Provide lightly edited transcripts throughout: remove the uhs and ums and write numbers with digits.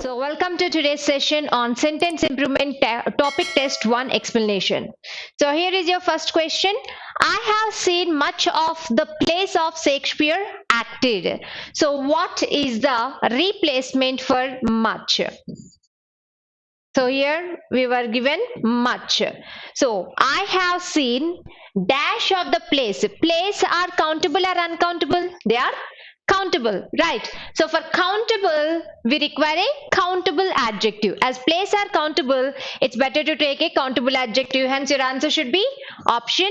So, welcome to today's session on sentence improvement topic test 1 explanation. So, here is your first question. I have seen much of the plays of Shakespeare acted. So, what is the replacement for much? So, here we were given much. So, I have seen dash of the plays. Plays are countable or uncountable? They are countable, right? So for countable we require a countable adjective. As plays are countable, it's better to take a countable adjective. Hence your answer should be option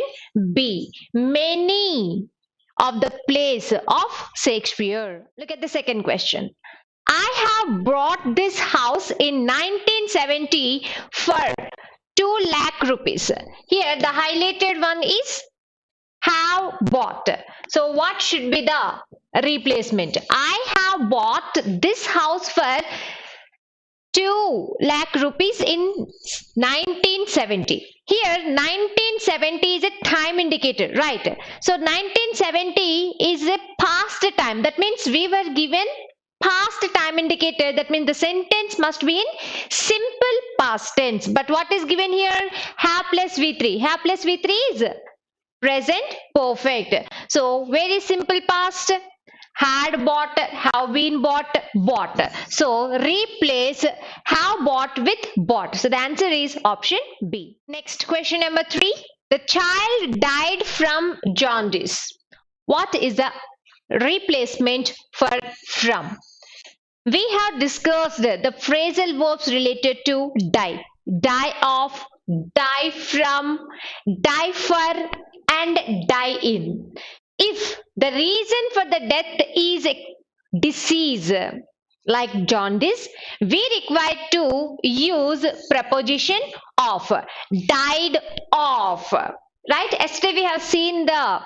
B, many of the plays of Shakespeare. Look at the second question. I have bought this house in 1970 for 2 lakh rupees. Here the highlighted one is have bought. So what should be the replacement? I have bought this house for 2 lakh rupees in 1970. Here 1970 is a time indicator, right? So 1970 is a past time. That means we were given past time indicator. That means the sentence must be in simple past tense. But what is given here? Have plus V3. Have plus V3 is present perfect. So very simple past. Had bought, have been bought, bought. So replace have bought with bought. So the answer is option B. Next, question number 3. The child died from jaundice. What is the replacement for from? We have discussed the phrasal verbs related to die. Die of, die from, die for, and die in. If the reason for the death is a disease like jaundice, we require to use preposition of, died of, right? Yesterday we have seen the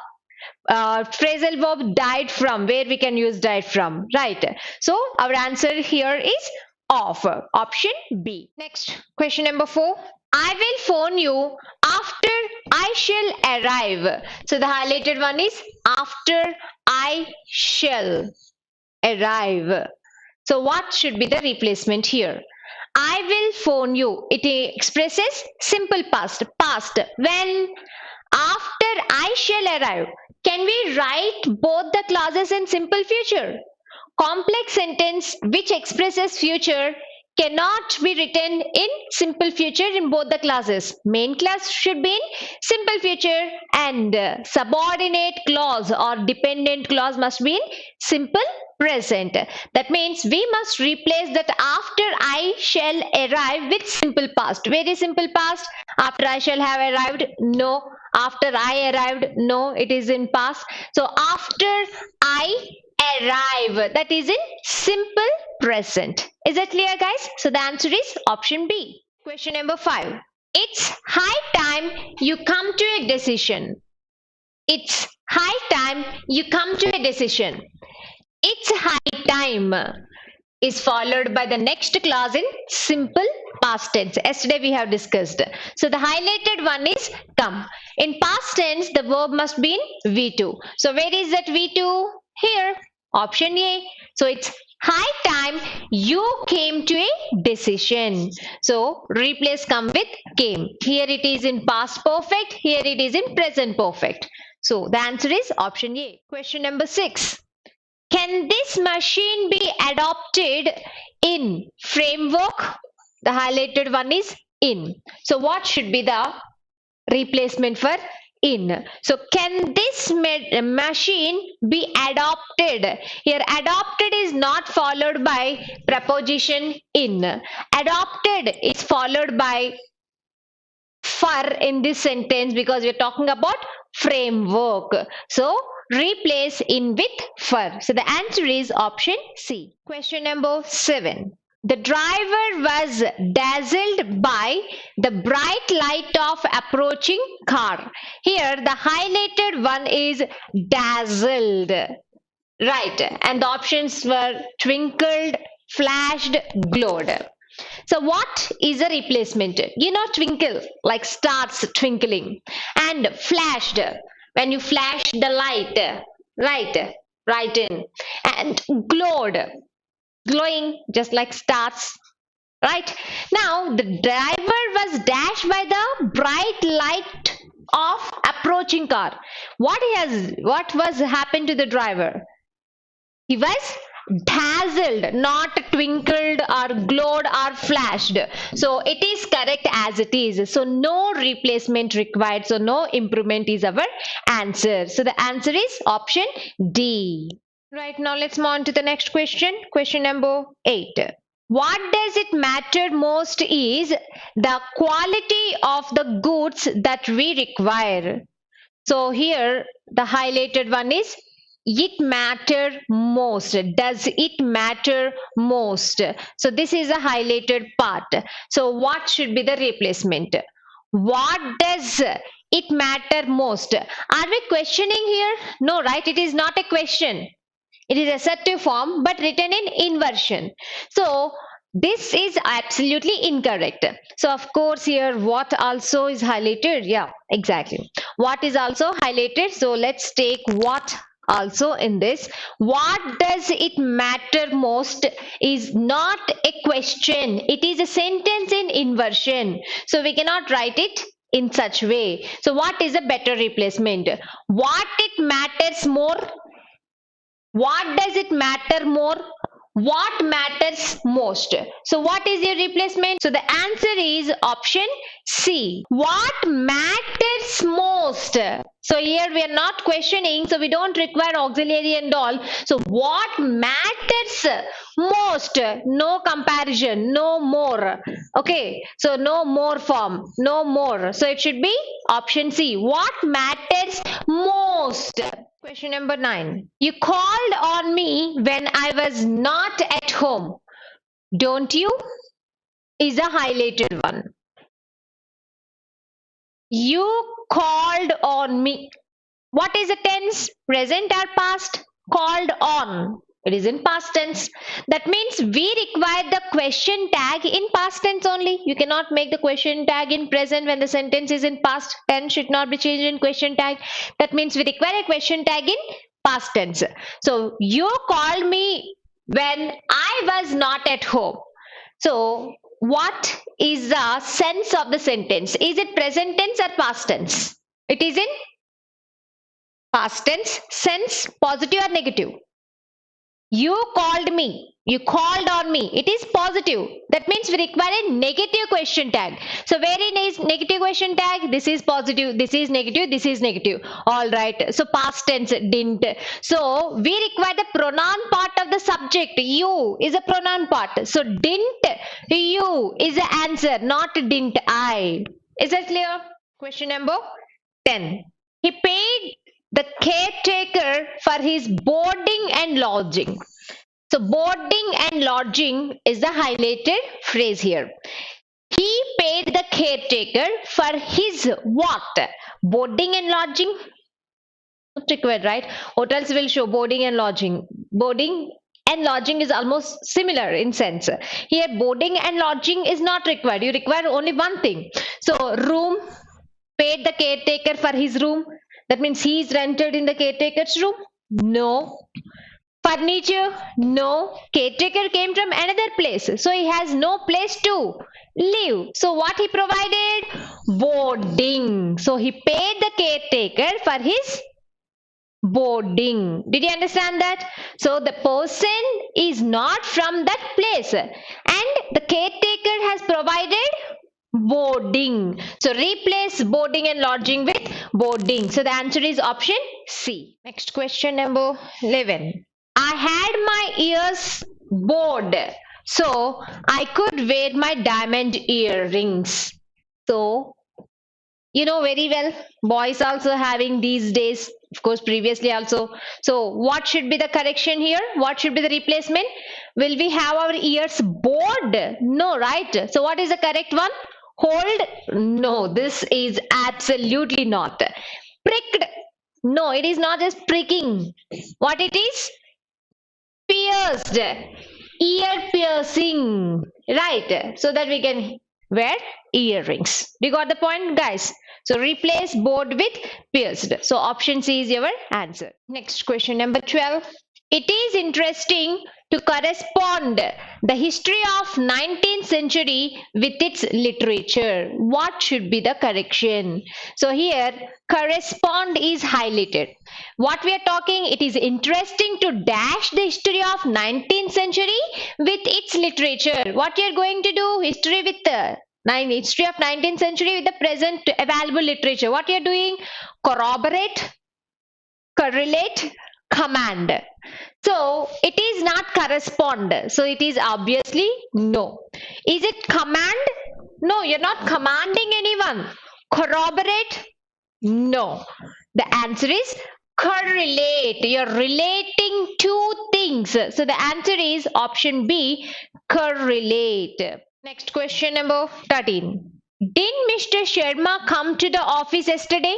phrasal verb died from, where we can use died from, right? So our answer here is of, option B. Next, question number 4. I will phone you after I shall arrive. So the highlighted one is after I shall arrive. So what should be the replacement here? I will phone you. It expresses simple past. Past. When? After I shall arrive. Can we write both the clauses in simple future? Complex sentence which expresses future cannot be written in simple future in both the clauses. Main clause should be in simple future and subordinate clause or dependent clause must be in simple present. That means we must replace that after I shall arrive with simple past. Very simple past. After I shall have arrived, no. After I arrived, no, it is in past. So after I arrive, that is in simple present. Is it clear, guys? So the answer is option B. Question number 5. It's high time you come to a decision. It's high time you come to a decision. It's high time is followed by the next clause in simple past tense. Yesterday we have discussed. So the highlighted one is come. In past tense, the verb must be in V2. So where is that V2? Here, option A. So it's high time you came to a decision. So replace come with came. Here it is in past perfect. Here it is in present perfect. So the answer is option A. Question number 6. Can this machine be adopted in framework? The highlighted one is in. So what should be the replacement for in? So can this machine be adopted? Here adopted is not followed by preposition in. Adopted is followed by for in this sentence because we're talking about framework. So replace in with for. So the answer is option C. Question number 7. The driver was dazzled by the bright light of approaching car. Here the highlighted one is dazzled. Right. And the options were twinkled, flashed, glowed. So what is a replacement? You know twinkle, like stars twinkling, and flashed, when you flash the light, right in, and glowed, glowing just like stars. Right? Now the driver was dashed by the bright light of approaching car. What was happened to the driver? He was dazzled, not twinkled or glowed or flashed. So it is correct as it is. So no replacement required. So no improvement is our answer. So the answer is option D. Right, now let's move on to the next question. Question number 8. What does it matter most is the quality of the goods that we require. So here the highlighted one is it matter most. Does it matter most? So this is a highlighted part. So what should be the replacement? What does it matter most? Are we questioning here? No, right? It is not a question. It is assertive form but written in inversion. So this is absolutely incorrect. So of course here what also is highlighted? Yeah, exactly. What is also highlighted? So let's take what also in this. What does it matter most is not a question. It is a sentence in inversion. So we cannot write it in such way. So what is a better replacement? What it matters more? What does it matter more? What matters most? So what is your replacement? So the answer is option C. What matters most? So here we are not questioning, so we don't require auxiliary and all. So what matters most? No comparison, no more. Okay, so no more form, no more. So it should be option C. What matters most? Question number 9. You called on me when I was not at home. Don't you? Is a highlighted one. You called on me. What is the tense? Present or past? Called on. It is in past tense. That means we require the question tag in past tense only. You cannot make the question tag in present when the sentence is in past. Tense should not be changed in question tag. That means we require a question tag in past tense. So you called me when I was not at home. So what is the sense of the sentence? Is it present tense or past tense? It is in past tense. Sense positive or negative? You called me. You called on me. It is positive. That means we require a negative question tag. So where is negative question tag? This is positive. This is negative. This is negative. All right. So past tense didn't. So we require the pronoun part of the subject. You is a pronoun part. So didn't you is the answer, not didn't I. Is that clear? Question number 10. He paid the caretaker for his boarding and lodging. So boarding and lodging is the highlighted phrase here. He paid the caretaker for his what? Boarding and lodging? Not required, right? Hotels will show boarding and lodging. Boarding and lodging is almost similar in sense. Here boarding and lodging is not required. You require only one thing. So room, paid the caretaker for his room. That means he is rented in the caretaker's room? No. Furniture? No. Caretaker came from another place. So he has no place to live. So what he provided? Boarding. So he paid the caretaker for his boarding. Did you understand that? So the person is not from that place and the caretaker has provided boarding. So replace boarding and lodging with boarding. So the answer is option C. Next question number 11. I had my ears bored, so I could wear my diamond earrings. So you know very well, boys also having these days, of course previously also. So what should be the correction here? What should be the replacement? Will we have our ears bored? No, right? So what is the correct one? Hold? No, this is absolutely not. Pricked? No, it is not just pricking. What it is? Pierced. Ear piercing. Right? So that we can wear earrings. You got the point, guys? So replace bored with pierced. So option C is your answer. Next question number 12. It is interesting to correspond the history of 19th century with its literature. What should be the correction? So here correspond is highlighted. What we are talking, it is interesting to dash the history of 19th century with its literature. What you are going to do? History with the history of 19th century with the present available literature. What you are doing? Corroborate, correlate, command. So it is not correspond. So it is obviously no. Is it command? No, you're not commanding anyone. Corroborate? No. The answer is correlate. You're relating two things. So the answer is option B, correlate. Next question number 13. Didn't Mr. Sharma come to the office yesterday?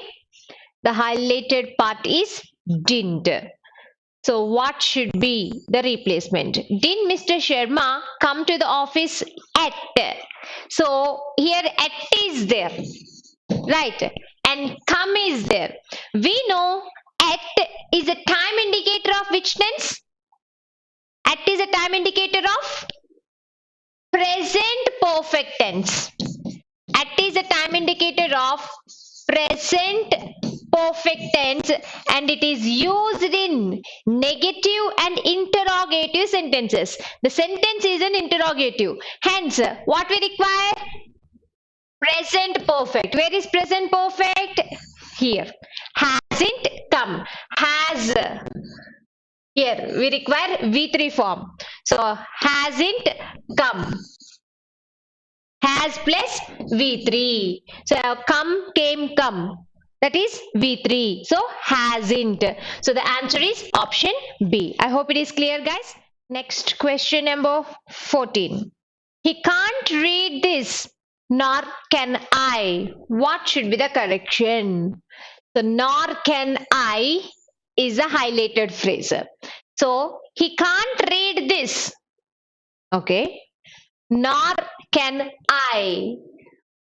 The highlighted part is didn't. So what should be the replacement? Didn't Mr. Sharma come to the office at? So here at is there, right? And come is there. We know at is a time indicator of which tense? At is a time indicator of present perfect tense. At is a time indicator of present perfect tense, and it is used in negative and interrogative sentences. The sentence is an interrogative. Hence, what we require? Present perfect. Where is present perfect? Here. Hasn't come. Has. Here we require V3 form. So hasn't come. Has plus V3. So come, came, come. That is V3. So hasn't. So the answer is option B. I hope it is clear, guys. Next question number 14. He can't read this, nor can I. What should be the correction? So nor can I is a highlighted phrase. So he can't read this. Okay. Nor can I,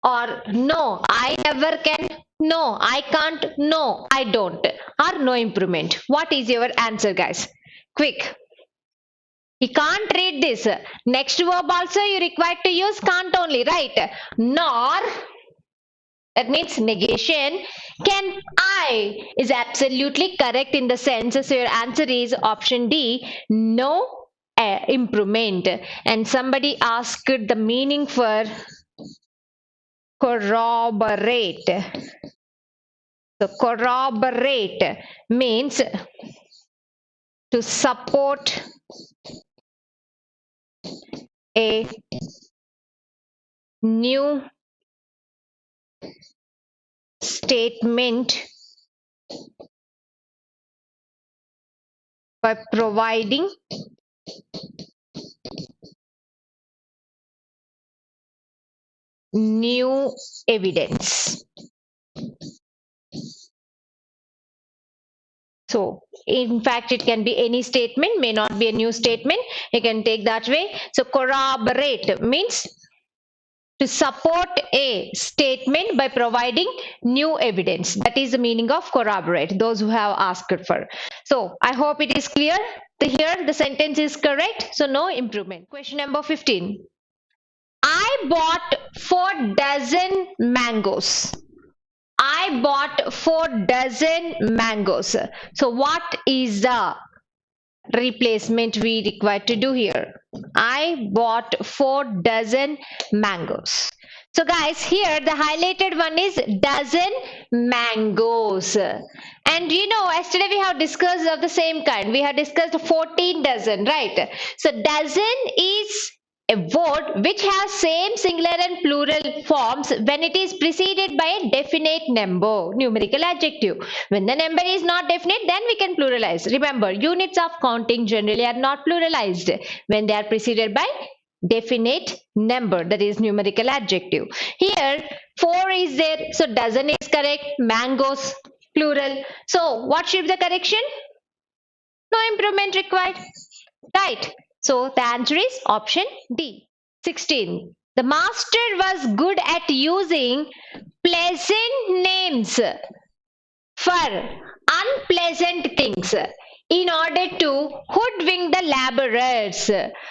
or no, I never can, no, I can't, no, I don't, or no improvement. What is your answer, guys? Quick. He can't read this. Next verb also you required to use can't only, right? Nor, that means negation. Can I is absolutely correct in the sense. So your answer is option D, no improvement. And somebody asked the meaning for corroborate. So corroborate means to support a new statement by providing new evidence. So in fact it can be any statement, may not be a new statement, you can take that way. So corroborate means to support a statement by providing new evidence. That is the meaning of corroborate, those who have asked for. So I hope it is clear. Here the sentence is correct, so no improvement. Question number 15. I bought 4 dozen mangoes. I bought 4 dozen mangoes. So what is the replacement we require to do here? I bought 4 dozen mangoes. So guys, here the highlighted one is dozen mangoes. And you know, yesterday we have discussed of the same kind. We have discussed 14 dozen, right? So dozen is a word which has same singular and plural forms when it is preceded by a definite number, numerical adjective. When the number is not definite, then we can pluralize. Remember, units of counting generally are not pluralized when they are preceded by definite number, that is numerical adjective. Here 4 is there, so dozen is correct, mangoes plural. So what should be the correction? No improvement required, right? So the answer is option D. 16. The master was good at using pleasant names for unpleasant things. in order to hoodwink the laborers.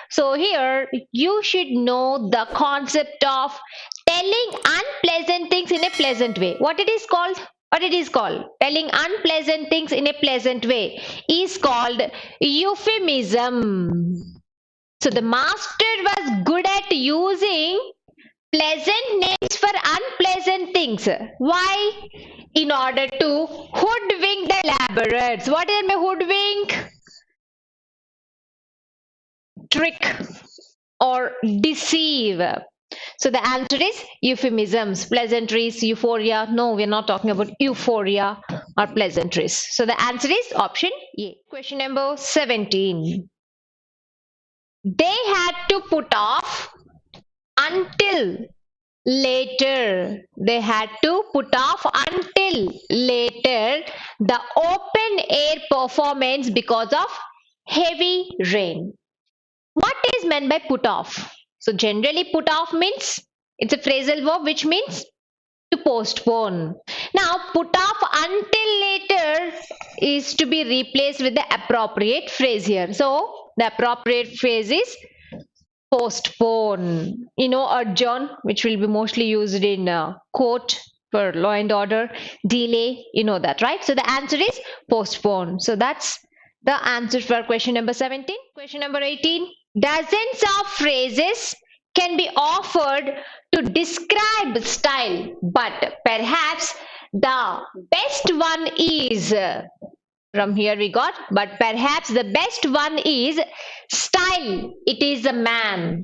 So here you should know the concept of telling unpleasant things in a pleasant way. What it is called? What it is called? Telling unpleasant things in a pleasant way is called euphemism. So the master was good at using pleasant names for unpleasant things. Why? In order to hoodwink the laborers. What is my hoodwink? Trick or deceive. So the answer is euphemisms, pleasantries, euphoria. No, we're not talking about euphoria or pleasantries. So the answer is option A. Question number 17. They had to put off until later. They had to put off until later the open air performance because of heavy rain. What is meant by put off? So generally put off means it's a phrasal verb which means to postpone. Now put off until later is to be replaced with the appropriate phrase here. So the appropriate phrase is postpone. Adjourn, which will be mostly used in court for law and order. Delay, you know that, right? So the answer is postpone. So that's the answer for question number 17. Question number 18. Dozens of phrases can be offered to describe style, but perhaps the best one is, from here we got, but perhaps the best one is style, it is a man.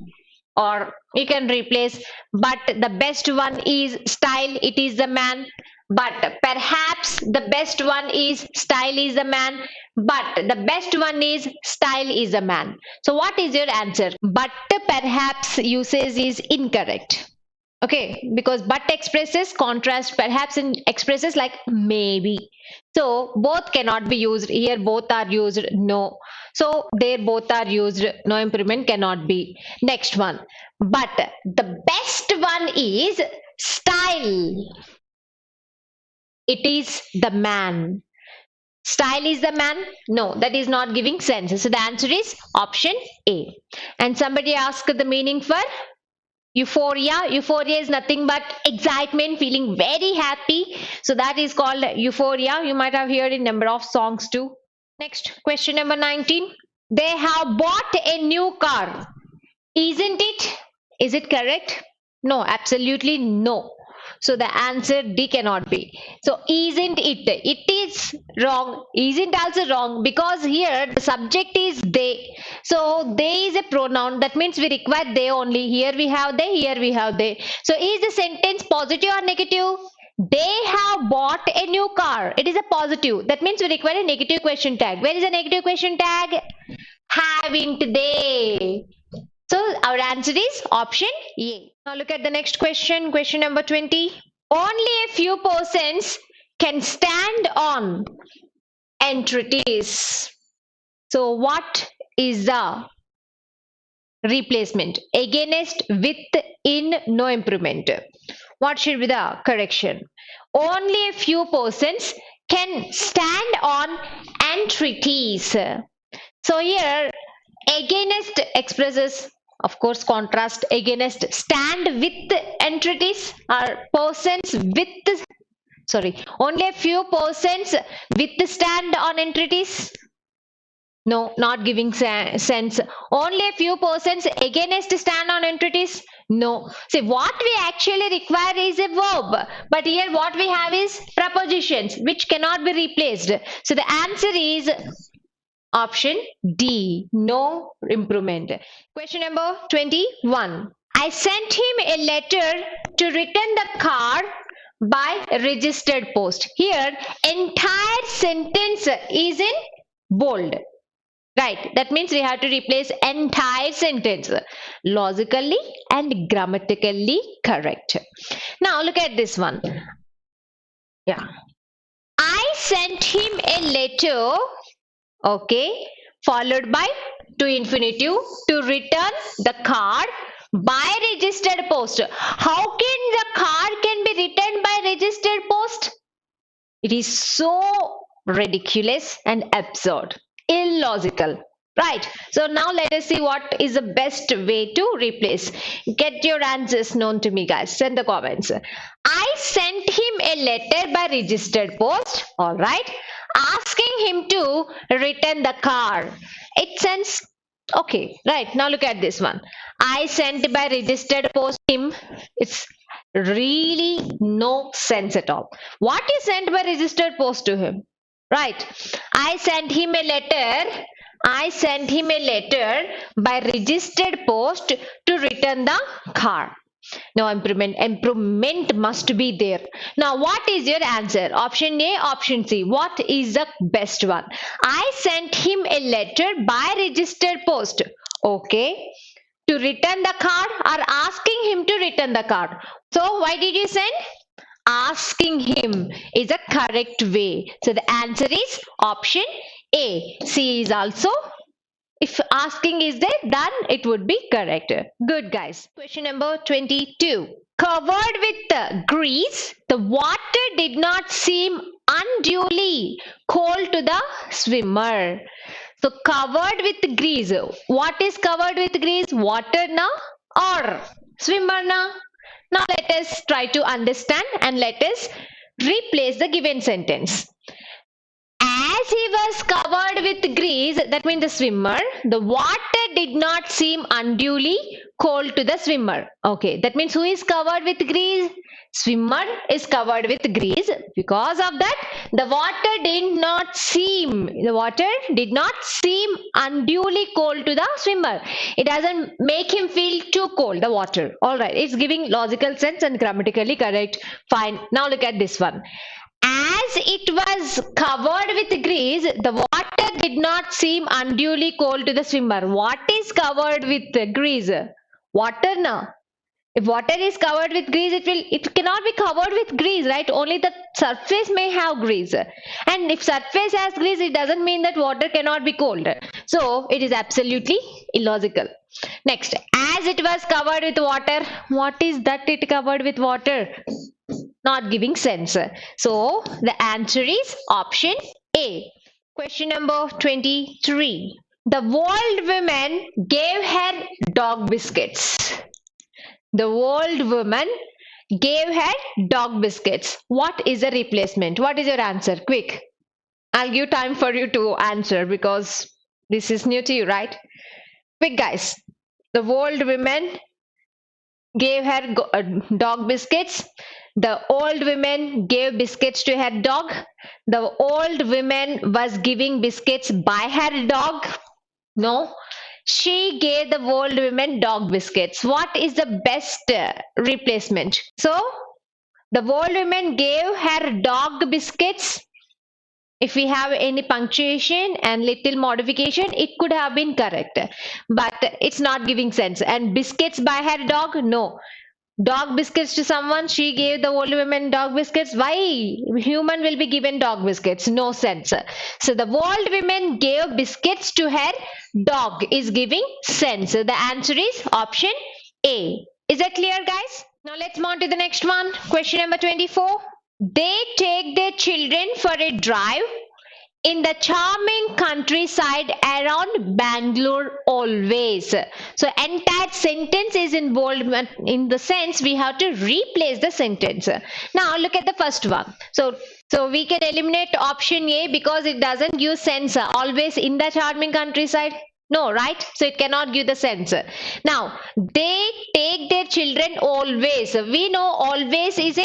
Or you can replace, but the best one is style, it is the man. But perhaps the best one is style is a man, but the best one is style is a man. So what is your answer? But perhaps usage is incorrect. Okay, because but expresses contrast perhaps in expresses like maybe. So both cannot be used. Here both are used. No. So there both are used. No improvement cannot be. Next one. But the best one is style. It is the man. Style is the man? No, that is not giving sense. So the answer is option A. And somebody asked the meaning for euphoria. Euphoria is nothing but excitement, feeling very happy. So that is called euphoria. You might have heard in number of songs too. Next, question number 19. They have bought a new car. Isn't it? Is it correct? No, absolutely no. So the answer D cannot be. So isn't it? It is wrong. Isn't also wrong because here the subject is they. So they is a pronoun. That means we require they only. Here we have they. Here we have they. So is the sentence positive or negative? They have bought a new car. It is a positive. That means we require a negative question tag. Where is a negative question tag? Haven't they? So our answer is option A. Now look at the next question. Question number 20. Only a few persons can stand on entreaties. So what is the replacement? Against, with, in, no improvement. What should be the correction? Only a few persons can stand on entreaties. So here against expresses, of course, contrast. Against, stand with entreaties or persons with, sorry, only a few persons with stand on entreaties. No, not giving sense. Only a few persons against stand on entreaties. No. See, what we actually require is a verb. But here what we have is prepositions which cannot be replaced. So the answer is option D, no improvement. Question number 21. I sent him a letter to return the car by registered post. Here, entire sentence is in bold. Right, that means we have to replace entire sentence. Logically and grammatically correct. Now look at this one. Yeah. I sent him a letter, okay, followed by to infinitive to return the card by registered post. How can the card can be returned by registered post? It is so ridiculous and absurd. illogical. Right. So now let us see what is the best way to replace. Get your answers known to me, guys. Send the comments. I sent him a letter by registered post. All right. Asking him to return the car. It sends. Okay. Right. Now look at this one. I sent by registered post him. It's really no sense at all. What is sent by registered post to him? Right. I sent him a letter. I sent him a letter by registered post to return the car. Now improvement must be there. Now what is your answer? Option A, option C. What is the best one? I sent him a letter by registered post. Okay. To return the card or asking him to return the card. So why did you send? Asking him is a correct way. So the answer is option A. C is also, if asking is there, then it would be correct. Good, guys. Question number 22. Covered with grease, the water did not seem unduly cold to the swimmer. So covered with grease. What is covered with grease? Water na or swimmer na? Now let us try to understand and let us replace the given sentence. As he was covered with grease, that means the swimmer, the water did not seem unduly cold to the swimmer. Okay, that means who is covered with grease? Swimmer is covered with grease. Because of that, the water did not seem unduly cold to the swimmer. It doesn't make him feel too cold, the water. All right, it's giving logical sense and grammatically correct. Fine. Now look at this one. As it was covered with grease, the water did not seem unduly cold to the swimmer. What is covered with grease? Water na. If water is covered with grease, it cannot be covered with grease, right? Only the surface may have grease. And if surface has grease, it doesn't mean that water cannot be cold. So it is absolutely illogical. Next, as it was covered with water, what is that it covered with water? Not giving sense. So the answer is option A. Question number 23. The old woman gave her dog biscuits. The old woman gave her dog biscuits. What is the replacement? What is your answer? Quick. I'll give time for you to answer because this is new to you, right? Quick, guys. The old woman gave her dog biscuits. The old woman gave biscuits to her dog. The old woman was giving biscuits by her dog. No. She gave the old woman dog biscuits. What is the best replacement? So, the old woman gave her dog biscuits. If we have any punctuation and little modification, it could have been correct. But it's not giving sense. And biscuits by her dog? No. Dog biscuits to someone, she gave the old woman dog biscuits. Why human will be given dog biscuits? No sense. So the old woman gave biscuits to her dog is giving sense. So the answer is option A. Is that clear, guys? Now let's move on to the next one. Question number 24. They take their children for a drive in the charming countryside around Bangalore always. So entire sentence is in bold in the sense we have to replace the sentence. Now look at the first one. So we can eliminate option A because it doesn't give sense. Always in the charming countryside. No, right? So it cannot give the sense. Now they take their children always. We know always is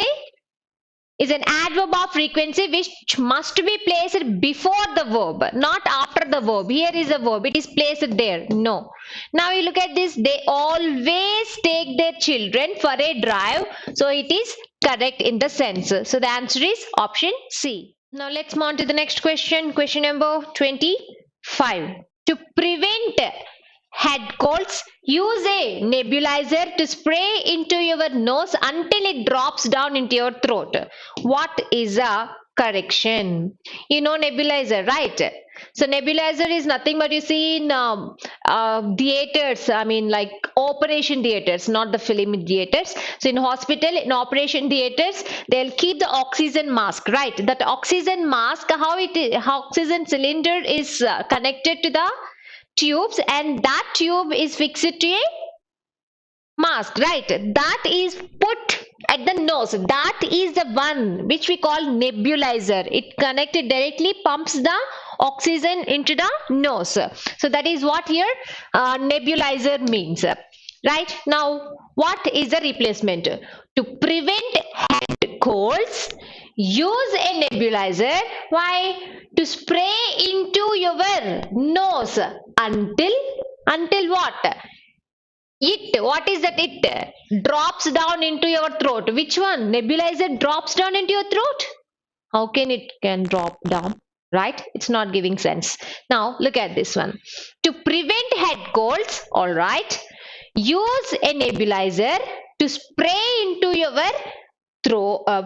an adverb of frequency which must be placed before the verb, not after the verb. Here is the verb. It is placed there. No. Now you look at this. They always take their children for a drive. So it is correct in the sense. So the answer is option C. Now let's move on to the next question. Question number 25. To prevent head colds, use a nebulizer to spray into your nose until it drops down into your throat. What is a correction? You know nebulizer, right? So nebulizer is nothing but you see in theaters, I mean like operation theaters, not the film theaters. So in hospital, in operation theaters, they'll keep the oxygen mask, right? That oxygen mask, how oxygen cylinder is connected to the tubes, and that tube is fixed to a mask, right? That is put at the nose. That is the one which we call nebulizer. It connected directly pumps the oxygen into the nose. So that is what here nebulizer means, right? Now what is the replacement? To prevent head colds, use a nebulizer. Why? To spray into your nose until what? What is that? It drops down into your throat. Which one? Nebulizer drops down into your throat? How can it can drop down? Right? It's not giving sense. Now look at this one. To prevent head colds, all right, use a nebulizer to spray into your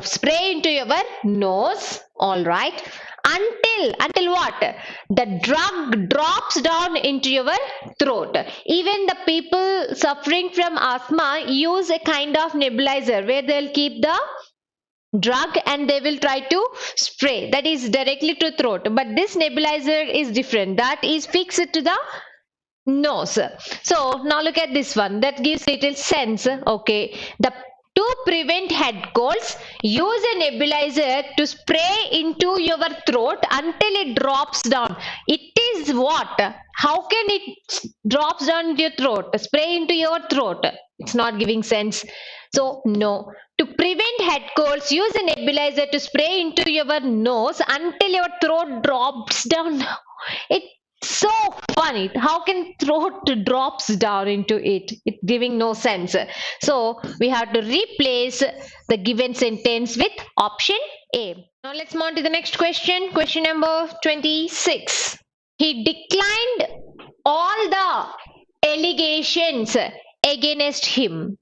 spray into your nose, all right, until what? The drug drops down into your throat. Even the people suffering from asthma use a kind of nebulizer where they'll keep the drug and they will try to spray, that is directly to throat. But this nebulizer is different, that is fixed to the nose. So now look at this one, that gives little sense. Okay, to prevent head colds, use a nebulizer to spray into your throat until it drops down. It is what? How can it drops down into your throat? Spray into your throat. It's not giving sense. So no. To prevent head colds, use a nebulizer to spray into your nose until your throat drops down. It's so funny. How can throat drops down into it? It's giving no sense. So we have to replace the given sentence with option A. Now let's move on to the next question. Question number 26. He declined all the allegations against him.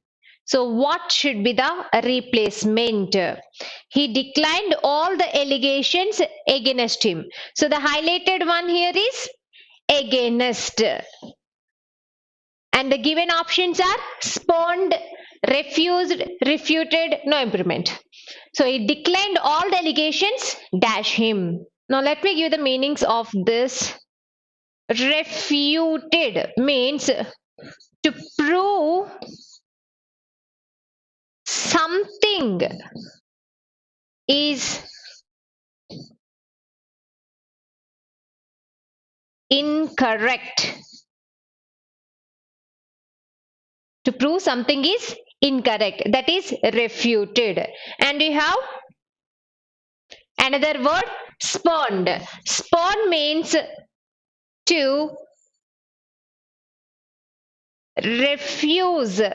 So what should be the replacement? He declined all the allegations against him. So the highlighted one here is against. And the given options are spurned, refused, refuted, no improvement. So he declined all the allegations, dash him. Now let me give the meanings of this. Refuted means to prove something is incorrect. To prove something is incorrect, that is refuted. And we have another word, spurned. Spurn means to refuse an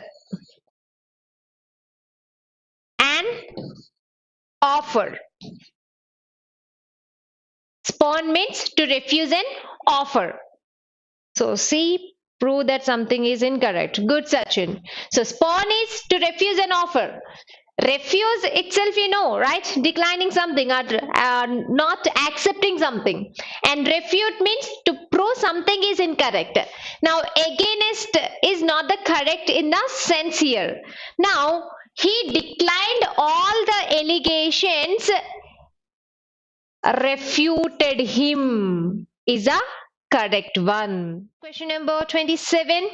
offer. Spurn means to refuse an offer. So see, prove that something is incorrect. Good, Sachin. So spurn is to refuse an offer. Refuse itself, you know, right? Declining something or not accepting something. And refute means to prove something is incorrect. Now against is not the correct in the sense here. Now he declined all the allegations, refuted him is a correct one. Question number 27.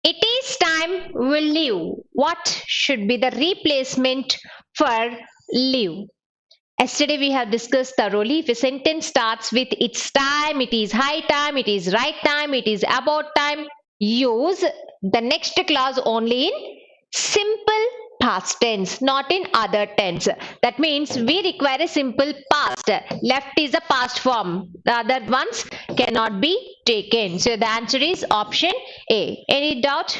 It is time we live. What should be the replacement for live? Yesterday we have discussed thoroughly. If a sentence starts with it's time, it is high time, it is right time, it is about time, use the next clause only in simple past tense, not in other tense. That means we require a simple past. Left is a past form. The other ones cannot be taken. So the answer is option A. Any doubt?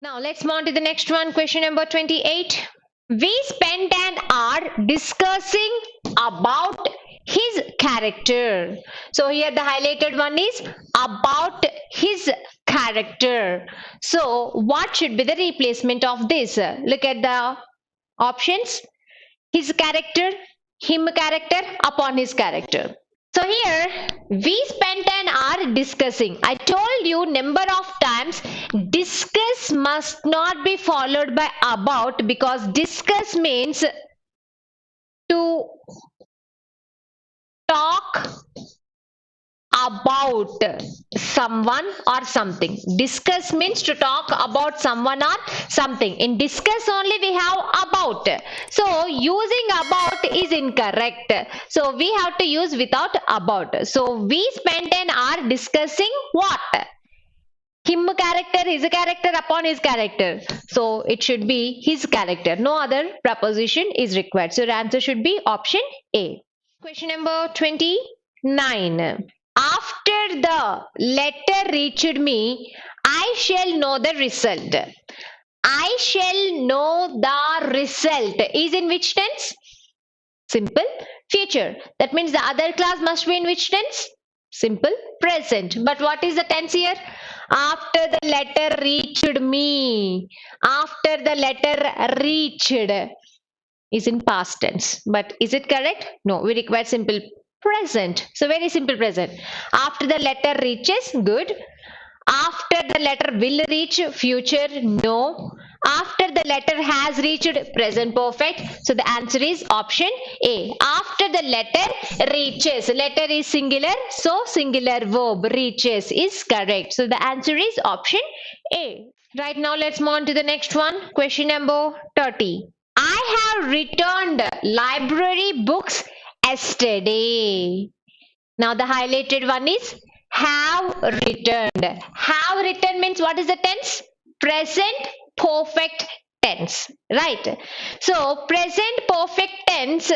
Now let's move on to the next one. Question number 28. We spent an hour discussing about his character. So here the highlighted one is about his character. So what should be the replacement of this? Look at the options. His character, him character, upon his character. So here we spent an hour discussing. I told you number of times discuss must not be followed by about, because discuss means to talk about someone or something. Discuss means to talk about someone or something. In discuss only we have about. So using about is incorrect. So we have to use without about. So we spent an hour discussing what? Him character, his character, upon his character. So it should be his character. No other preposition is required. So the answer should be option A. Question number 29. After the letter reached me, I shall know the result. I shall know the result is in which tense? Simple future. That means the other class must be in which tense? Simple present. But what is the tense here? After the letter reached me. After the letter reached is in past tense. But is it correct? No, we require simple present. So very simple present. After the letter reaches, good. After the letter will reach, future, no. After the letter has reached, present perfect. So the answer is option A. After the letter reaches, letter is singular, so singular verb reaches is correct. So the answer is option A. Right now let's move on to the next one. Question number 30. I have returned library books yesterday. Now the highlighted one is have returned. Have returned means what is the tense? Present perfect tense, right? So present perfect tense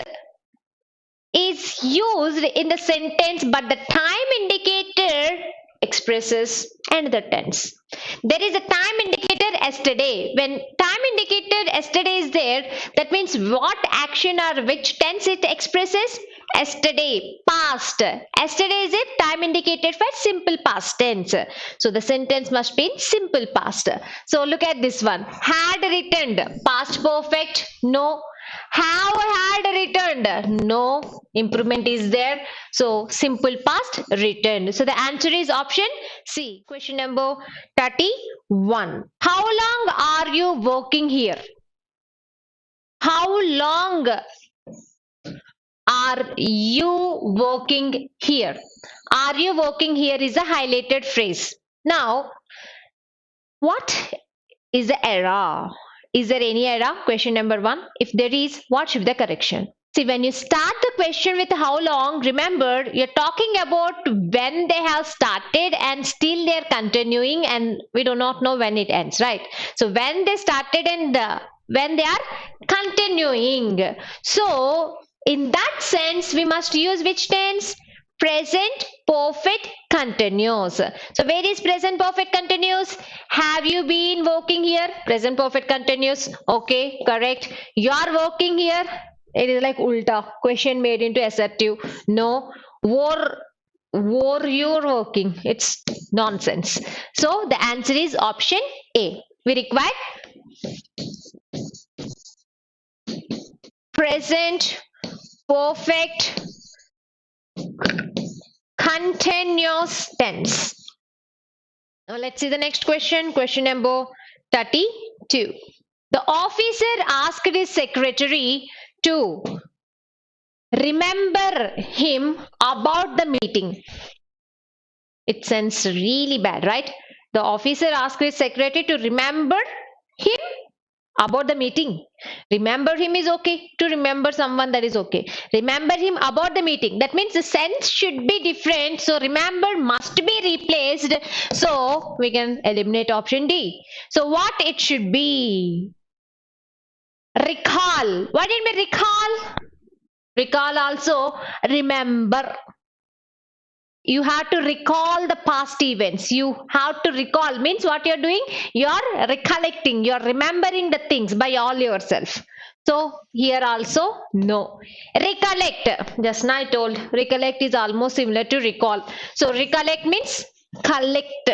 is used in the sentence, but the time indicator expresses another tense. There is a time indicator yesterday. When time indicator yesterday is there, that means what action or which tense it expresses? Yesterday, past. Yesterday is it time indicated for simple past tense. So the sentence must be in simple past. So look at this one. Had returned, past perfect, no. Have had returned, no. Improvement is there. So simple past returned. So the answer is option C. Question number 31. How long are you working here? How long are you working here? Are you working here is a highlighted phrase. Now, what is the error? Is there any error? Question number 1. If there is, what should be the correction? See, when you start the question with how long, remember you're talking about when they have started and still they're continuing, and we do not know when it ends, right? So when they started and when they are continuing. So in that sense, we must use which tense? Present perfect continuous. So where is present perfect continuous? Have you been working here? Present perfect continuous. Okay, correct. You are working here. It is like ulta, question made into assertive. No. Were you working? It's nonsense. So the answer is option A. We require present perfect continuous tense. Now let's see the next question. Question number 32. The officer asked his secretary to remember him about the meeting. It sounds really bad, right? The officer asked his secretary to remember him about the meeting. Remember him is okay. To remember someone, that is okay. Remember him about the meeting. That means the sense should be different. So remember must be replaced. So we can eliminate option D. So what it should be? Recall. What did we recall? Recall also remember. You have to recall the past events. You have to recall means what you're doing? You're recollecting. You're remembering the things by all yourself. So here also no. Recollect. Just now I told recollect is almost similar to recall. So recollect means collect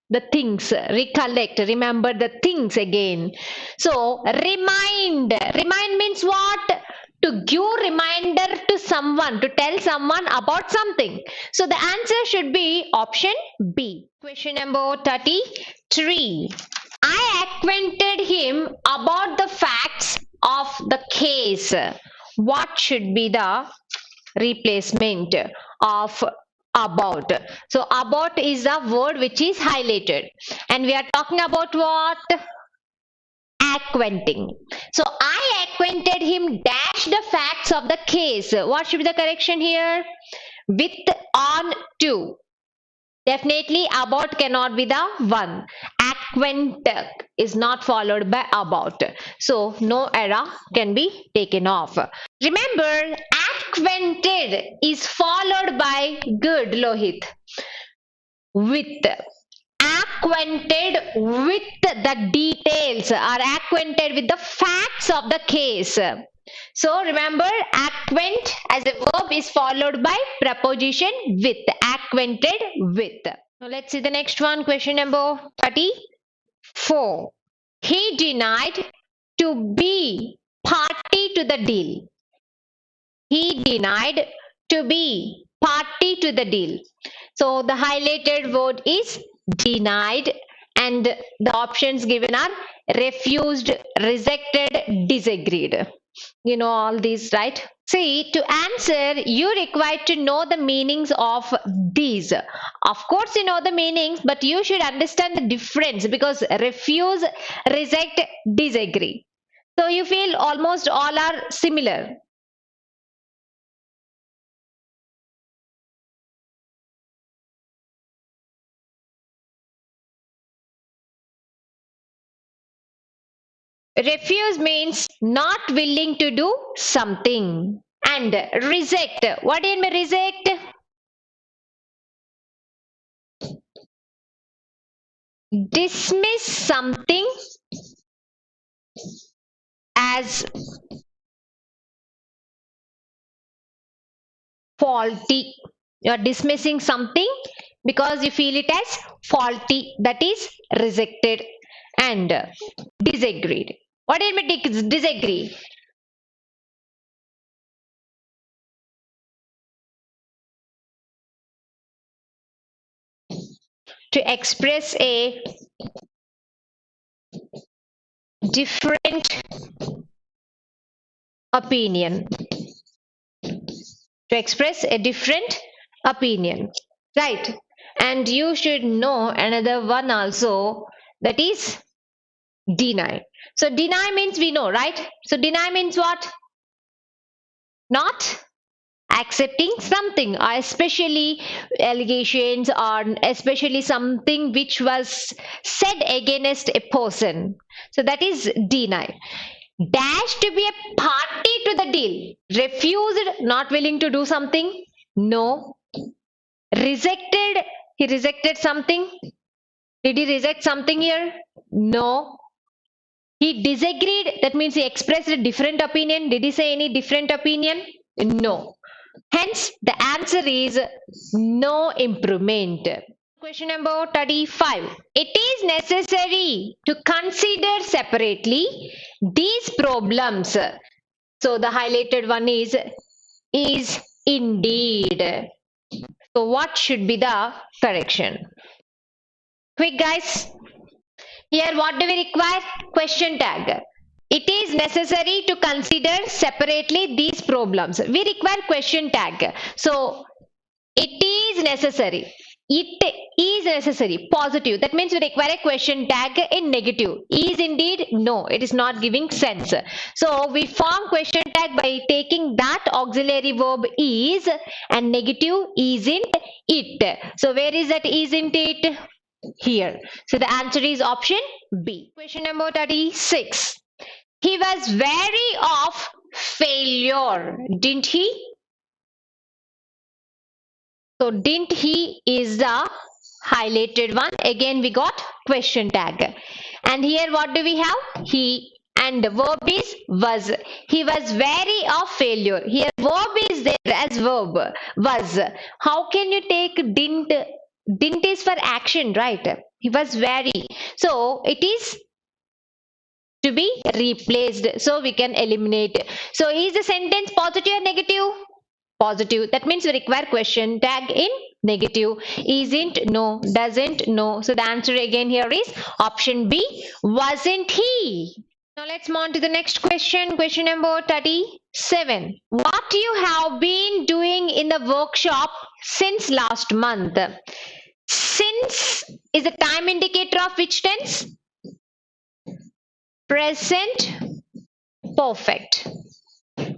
the things. Recollect. Remember the things again. So remind. Remind means what? to give reminder to someone, to tell someone about something. So the answer should be option B. Question number 33. I acquainted him about the facts of the case. What should be the replacement of about? So about is the word which is highlighted, and we are talking about what? Acquainting. So I acquainted him dash the facts of the case. What should be the correction here? With, on, to. Definitely about cannot be the one. Acquaint is not followed by about. So no error can be taken off. Remember, acquainted is followed by good, Lohit. With. Acquainted with the details or acquainted with the facts of the case. So remember, acquaint as a verb is followed by preposition with. Acquainted with. Now let's see the next one. Question number 34. He denied to be party to the deal. He denied to be party to the deal. So the highlighted word is denied, and the options given are refused, rejected, disagreed. You know all these, right? See, to answer, you require to know the meanings of these. Of course, you know the meanings, but you should understand the difference, because refuse, reject, disagree. So you feel almost all are similar. Refuse means not willing to do something. And reject. What do you mean reject? Dismiss something as faulty. You are dismissing something because you feel it as faulty. That is rejected. And disagreed. What do you mean disagree? To express a different opinion. To express a different opinion, right? And you should know another one also, that is deny. So deny means we know, right? So deny means what? Not accepting something, or especially allegations, or especially something which was said against a person. So that is deny. Dash to be a party to the deal. Refused, not willing to do something. No. Rejected, he rejected something. Did he reject something here? No. He disagreed, that means he expressed a different opinion. Did he say any different opinion? No. Hence, the answer is no improvement. Question number 35. It is necessary to consider separately these problems. So the highlighted one is indeed. So what should be the correction? Quick guys. Here what do we require? Question tag. It is necessary to consider separately these problems. We require question tag. So it is necessary. It is necessary. Positive. That means we require a question tag in negative. Is indeed? No, it is not giving sense. So we form question tag by taking that auxiliary verb is and negative isn't it. So where is that isn't it? Here. So the answer is option B. Question number 36. He was wary of failure, didn't he? So didn't he is the highlighted one. Again we got question tag. And here what do we have? He, and the verb is was. He was wary of failure. Here verb is there as verb was. How can you take didn't? Didn't is for action, right? He was wary. So it is to be replaced. So we can eliminate. So is the sentence positive or negative? Positive. That means we require question tag in negative. Isn't, no. Doesn't, no. So the answer again here is option B, wasn't he. Now let's move on to the next question. Question number 37. What you have been doing in the workshop since last month? Since is a time indicator of which tense? Present perfect.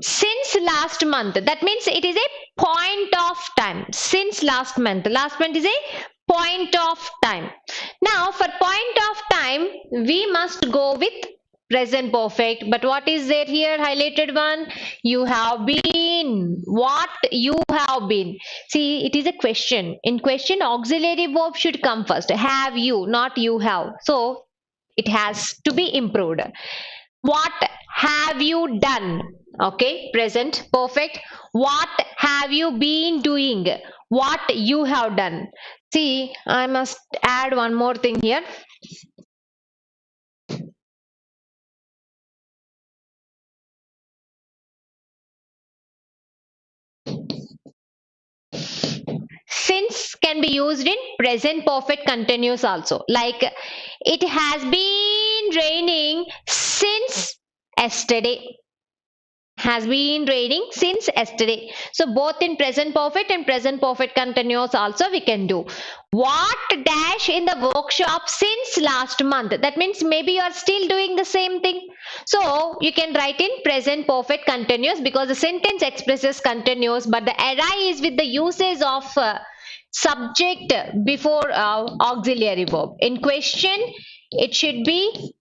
Since last month, that means it is a point of time. Since last month is a point of time. Now for point of time, we must go with present perfect. But what is there here, highlighted one? You have been. What you have been. See, it is a question. In question, auxiliary verb should come first. Have you, not you have. So it has to be improved. What have you done? Okay, present perfect. What have you been doing? What you have done. See, I must add one more thing here. Since can be used in present perfect continuous also. Like, it has been raining since yesterday. Has been raining since yesterday. So both in present perfect and present perfect continuous also we can do. What dash in the workshop since last month? That means maybe you are still doing the same thing. So you can write in present perfect continuous because the sentence expresses continuous, but the era is with the usage of subject before auxiliary verb. In question, it should be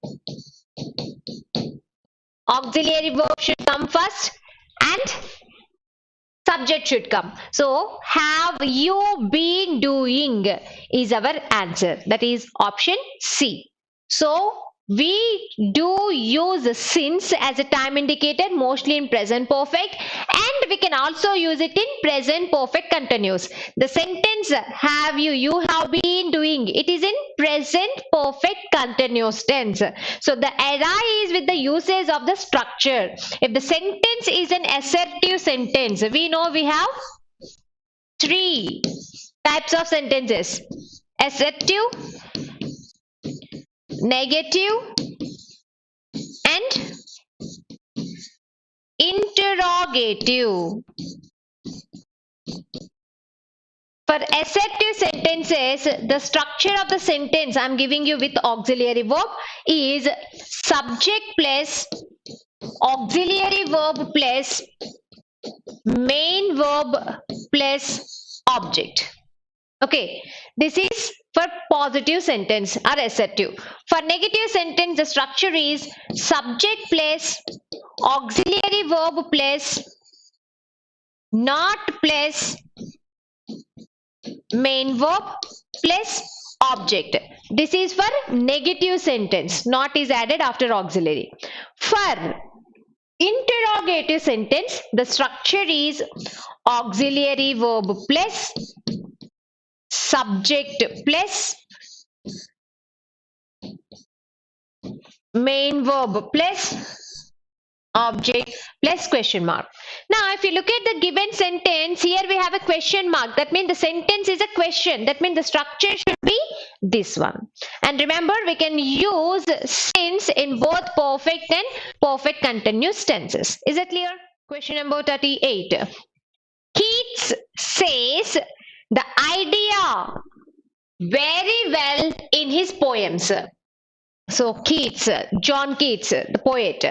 auxiliary verb should come first and subject should come. So have you been doing is our answer. That is option C. So we do use since as a time indicator mostly in present perfect, and we can also use it in present perfect continuous. The sentence have you have been doing, it is in present perfect continuous tense. So the era is with the usage of the structure. If the sentence is an assertive sentence, we know we have three types of sentences: assertive, negative, and interrogative. For assertive sentences, the structure of the sentence I'm giving you with auxiliary verb is subject plus auxiliary verb plus main verb plus object. Okay, this is for positive sentence or assertive. For negative sentence, the structure is subject plus auxiliary verb plus not plus main verb plus object. This is for negative sentence. Not is added after auxiliary. For interrogative sentence, the structure is auxiliary verb plus subject plus main verb plus object plus question mark. Now if you look at the given sentence, here we have a question mark. That means the sentence is a question. That means the structure should be this one. And remember, we can use since in both perfect and perfect continuous tenses. Is it clear? Question number 38. Keats says the idea very well in his poems. So Keats, John Keats, the poet.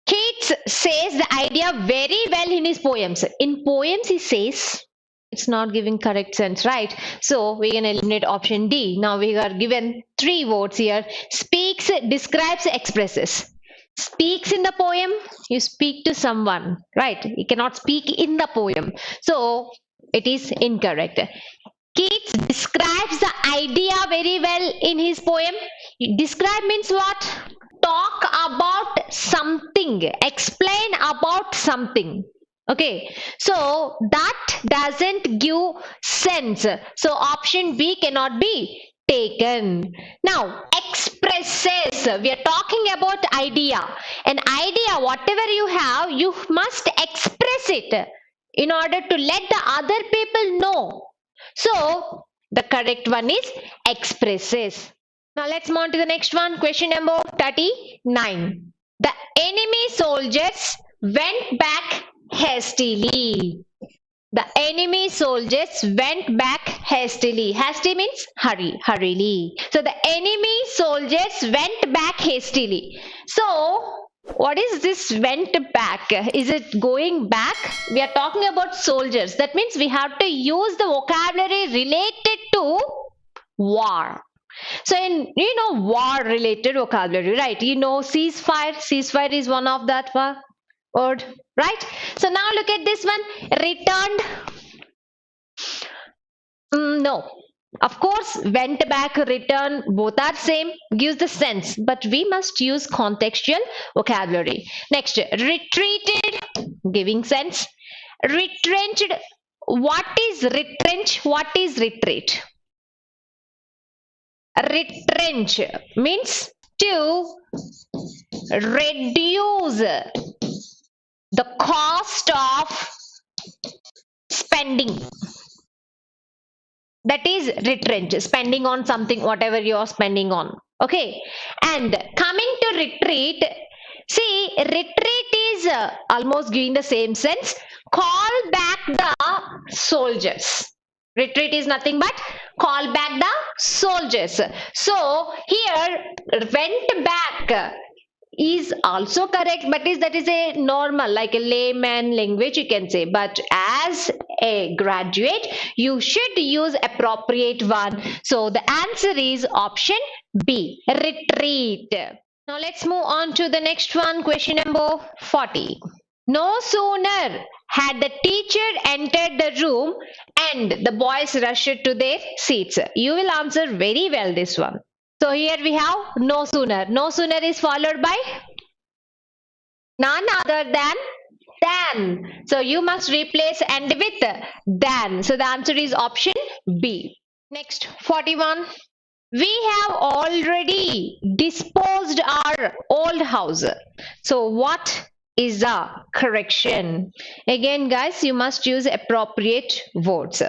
Keats says the idea very well in his poems. In poems, he says, it's not giving correct sense, right? So we can eliminate option D. Now we are given three words here: speaks, describes, expresses. Speaks in the poem, you speak to someone, right? You cannot speak in the poem. So it is incorrect. Keats describes the idea very well in his poem. Describe means what? Talk about something, explain about something. Okay, so that doesn't give sense. So option B cannot be taken. Now expresses, We are talking about idea. An idea, whatever you have, you must express it in order to let the other people know. So the correct one is expresses. Now let's move on to the next one. Question number 39. The enemy soldiers went back hastily. The enemy soldiers went back hastily. Hasty means hurriedly. So the enemy soldiers went back hastily. So what is this went back? Is it going back? We are talking about soldiers. That means we have to use the vocabulary related to war. So in war related vocabulary, right? Ceasefire. Ceasefire is one of that word, right? So now look at this one. Returned. No. Of course, went back, return, both are same, gives the sense, but we must use contextual vocabulary. Next, retreated, giving sense. Retrenched. What is retrench? What is retreat? Retrench means to reduce the cost of spending. That is retrench, spending on something, whatever you are spending on. Okay. And coming to retreat, see, retreat is almost giving the same sense. Call back the soldiers. Retreat is nothing but call back the soldiers. So here, went back is also correct, but that is a normal, like a layman language you can say, but as a graduate you should use appropriate one. So the answer is option B, retreat. Now let's move on to the next one. Question number 40. No sooner had the teacher entered the room and the boys rushed to their seats. You will answer very well this one. So here we have no sooner. No sooner is followed by none other than. So you must replace and with than. So the answer is option B. Next, 41. We have already disposed our old house. So what is the correction? Again guys, you must use appropriate words.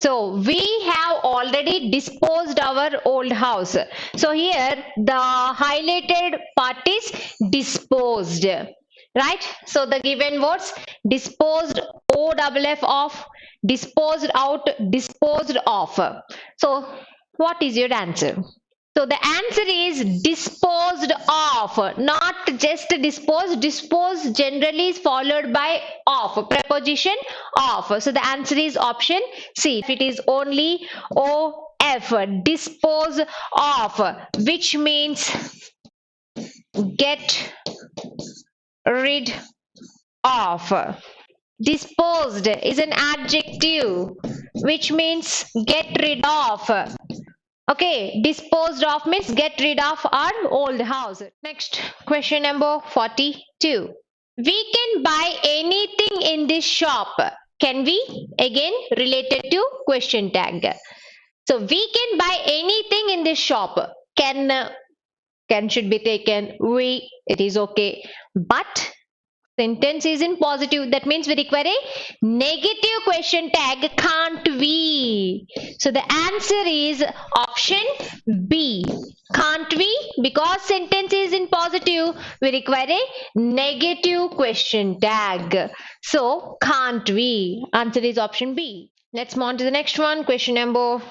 So we have already disposed our old house. So here the highlighted part is disposed, right? So the given words disposed, OFF of, disposed out, disposed of. So what is your answer? So the answer is disposed of, not just disposed. Disposed generally is followed by of, preposition of. So the answer is option C. If it is only OF, dispose of, which means get rid of. Disposed is an adjective, which means get rid of. Okay, disposed of means get rid of our old house. Next, question number 42. We can buy anything in this shop. Can we? Again, related to question tag. So we can buy anything in this shop. Can should be taken. We, it is okay. But sentence is in positive. That means we require a negative question tag. Can't we? So the answer is option B. Can't we? Because sentence is in positive, we require a negative question tag. So can't we? Answer is option B. Let's move on to the next one. Question number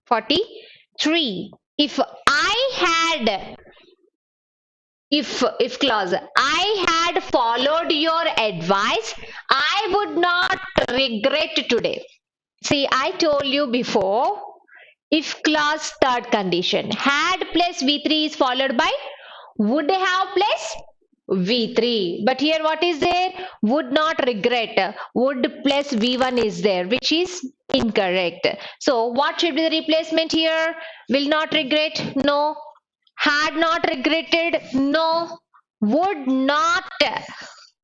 43. If clause, I had followed your advice, I would not regret today. See, I told you before, if clause third condition, had plus V3 is followed by would have plus V3. But here what is there? Would not regret. Would plus V1 is there, which is incorrect. So what should be the replacement here? Will not regret? No. Had not regretted? No. Would not.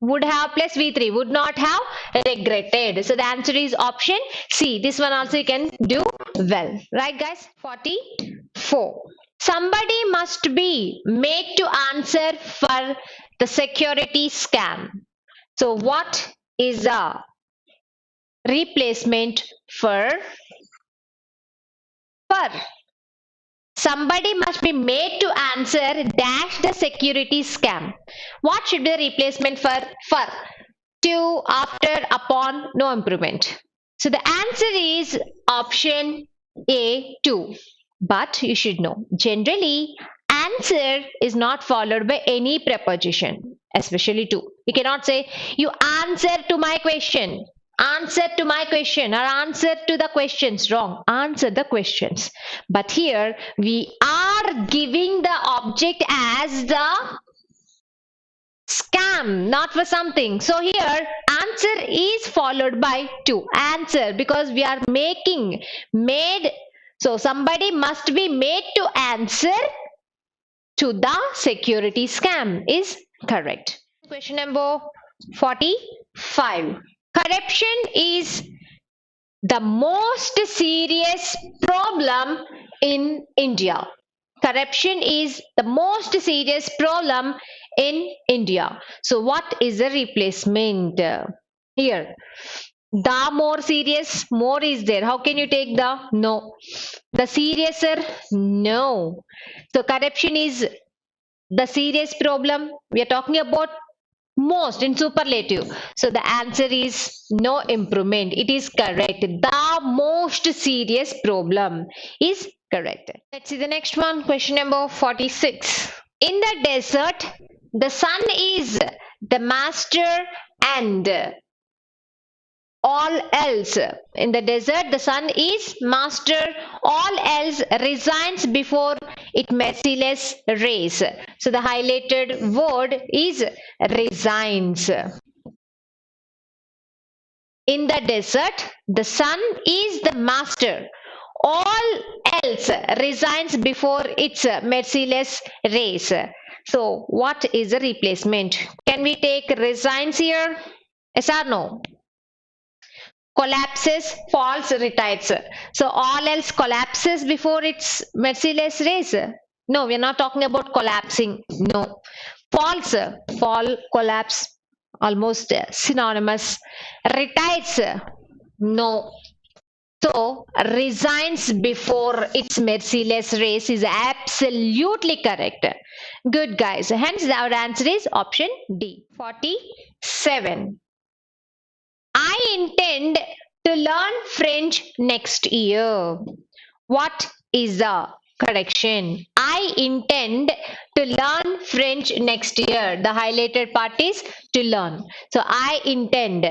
Would have plus V3. Would not have regretted. So the answer is option C. This one also you can do well. Right guys? 44. Somebody must be made to answer for the security scam. So what is a replacement for for? Somebody must be made to answer dash the security scam. What should be the replacement for for? To, after, upon, no improvement. So the answer is option A, to. But you should know, generally, answer is not followed by any preposition, especially to. You cannot say, you answer to my question, answer to my question, or answer to the questions. Wrong. Answer the questions. But here, we are giving the object as the scam, not for something. So here answer is followed by to. Answer, because we are made, so somebody must be made to answer to the security scam is correct. Question number 45. Corruption is the most serious problem in India. Corruption is the most serious problem in India. So what is the replacement here? The more serious, more is there. How can you take the? No. The seriouser? No. So corruption is the serious problem. We are talking about most in superlative. So the answer is no improvement. It is correct. The most serious problem is correct. Let's see the next one. Question number 46. In the desert, the sun is the master and all else. In the desert, the sun is master, all else resigns before it merciless rays. So the highlighted word is resigns. In the desert, the sun is the master, all else resigns before its merciless rays. So what is the replacement? Can we take resigns here? Yes or no? Collapses, falls, retires. So all else collapses before its merciless rays. No, we are not talking about collapsing. No. Falls, fall, collapse, almost synonymous. Retires. No. So resigns before its merciless race is absolutely correct. Good guys. Hence our answer is option D. 47. I intend to learn French next year. What is the correction? I intend to learn French next year. The highlighted part is to learn. So I intend.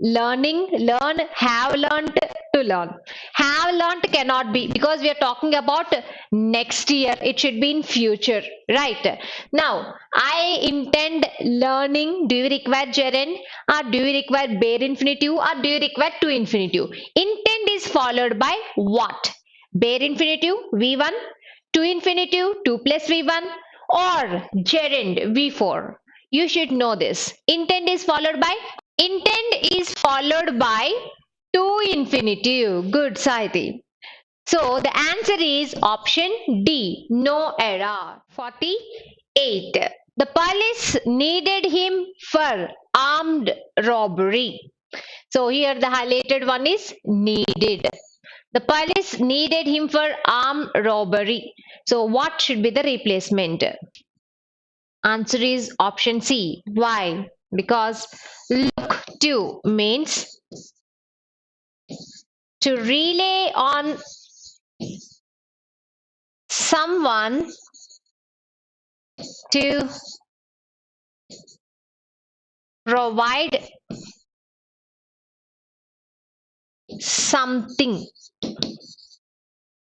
Learning, learn, have learned, to learn. Have learned cannot be, because we are talking about next year. It should be in future, right? Now, I intend learning. Do you require gerund, or do you require bare infinitive, or do you require to infinitive? Intend is followed by what? Bare infinitive V1, to infinitive 2 plus V1, or gerund V4. You should know this. Intend is followed by to infinitive. Good, Saiti. So the answer is option D. No error. 48. The police needed him for armed robbery. So here the highlighted one is needed. The police needed him for armed robbery. So what should be the replacement? Answer is option C. Why? Because look to means to rely on someone to provide something.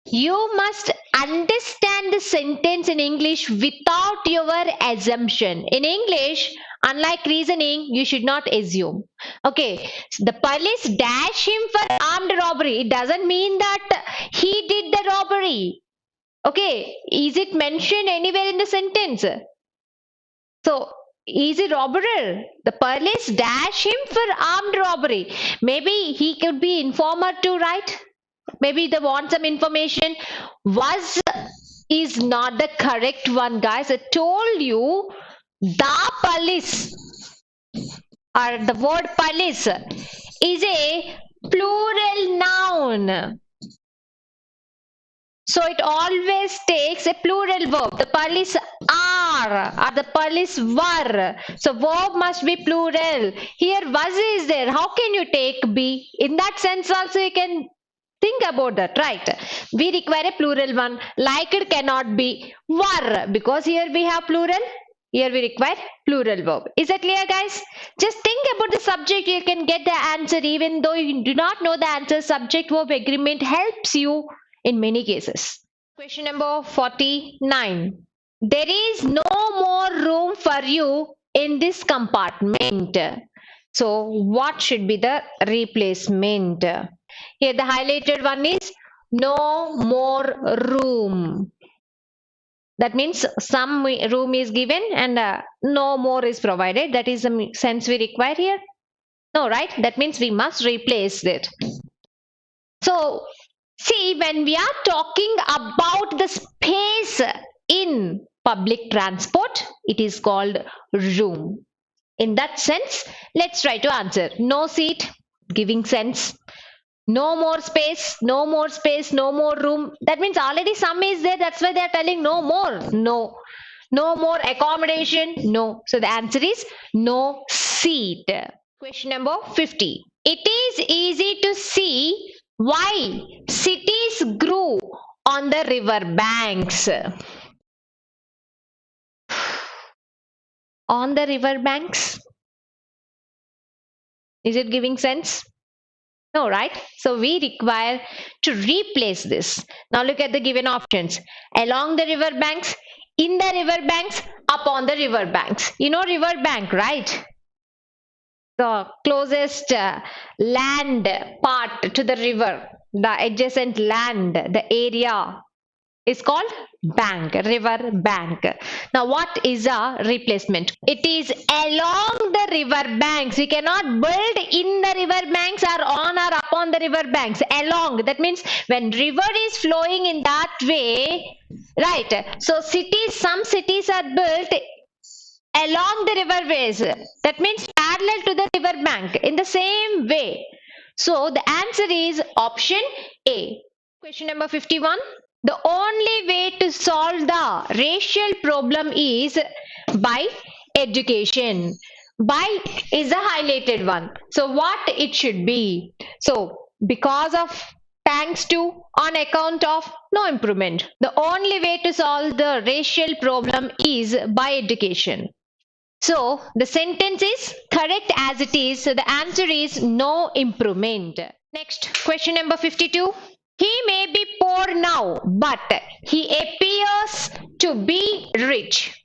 You must understand the sentence in English without your assumption. In English, unlike reasoning, you should not assume. Okay, the police dash him for armed robbery. It doesn't mean that he did the robbery. Okay, is it mentioned anywhere in the sentence? So, is he robber? The police dash him for armed robbery. Maybe he could be informer too, right? Maybe they want some information. Was is not the correct one, guys. I told you the police or the word police is a plural noun. So it always takes a plural verb. The police are or the police were. So verb must be plural. Here was is there. How can you take be? In that sense also you can think about that, right? We require a plural one. Like it cannot be were because here we have plural. Here we require plural verb. Is that clear, guys? Just think about the subject. You can get the answer even though you do not know the answer. Subject verb agreement helps you in many cases. Question number 49. There is no more room for you in this compartment. So what should be the replacement? Here the highlighted one is no more room. That means some room is given and no more is provided. That is the sense we require here. No, right? That means we must replace it. So see, when we are talking about the space in public transport, it is called room. In that sense, let's try to answer. No seat, giving sense. No more space, no more space, no more room. That means already some is there. That's why they are telling no more. No. No more accommodation. No. So the answer is no seat. Question number 50. It is easy to see why cities grew on the river banks. On the river banks? Is it giving sense? No, right? So we require to replace this. Now look at the given options. Along the river banks, in the river banks, upon the river banks. You know river bank, right? The closest land part to the river, the adjacent land, the area is called bank, river bank. Now what is a replacement? It is along the river banks. We cannot build in the river banks or on or upon the river banks. Along, that means when river is flowing in that way, right? So cities, some cities are built along the riverways. That means parallel to the river bank in the same way. So the answer is option A. Question number 51. The only way to solve the racial problem is by education. By is the highlighted one. So what it should be? So because of, thanks to, on account of, no improvement. The only way to solve the racial problem is by education. So the sentence is correct as it is. So the answer is no improvement. Next, question number 52. He may be poor now, but he appears to be rich.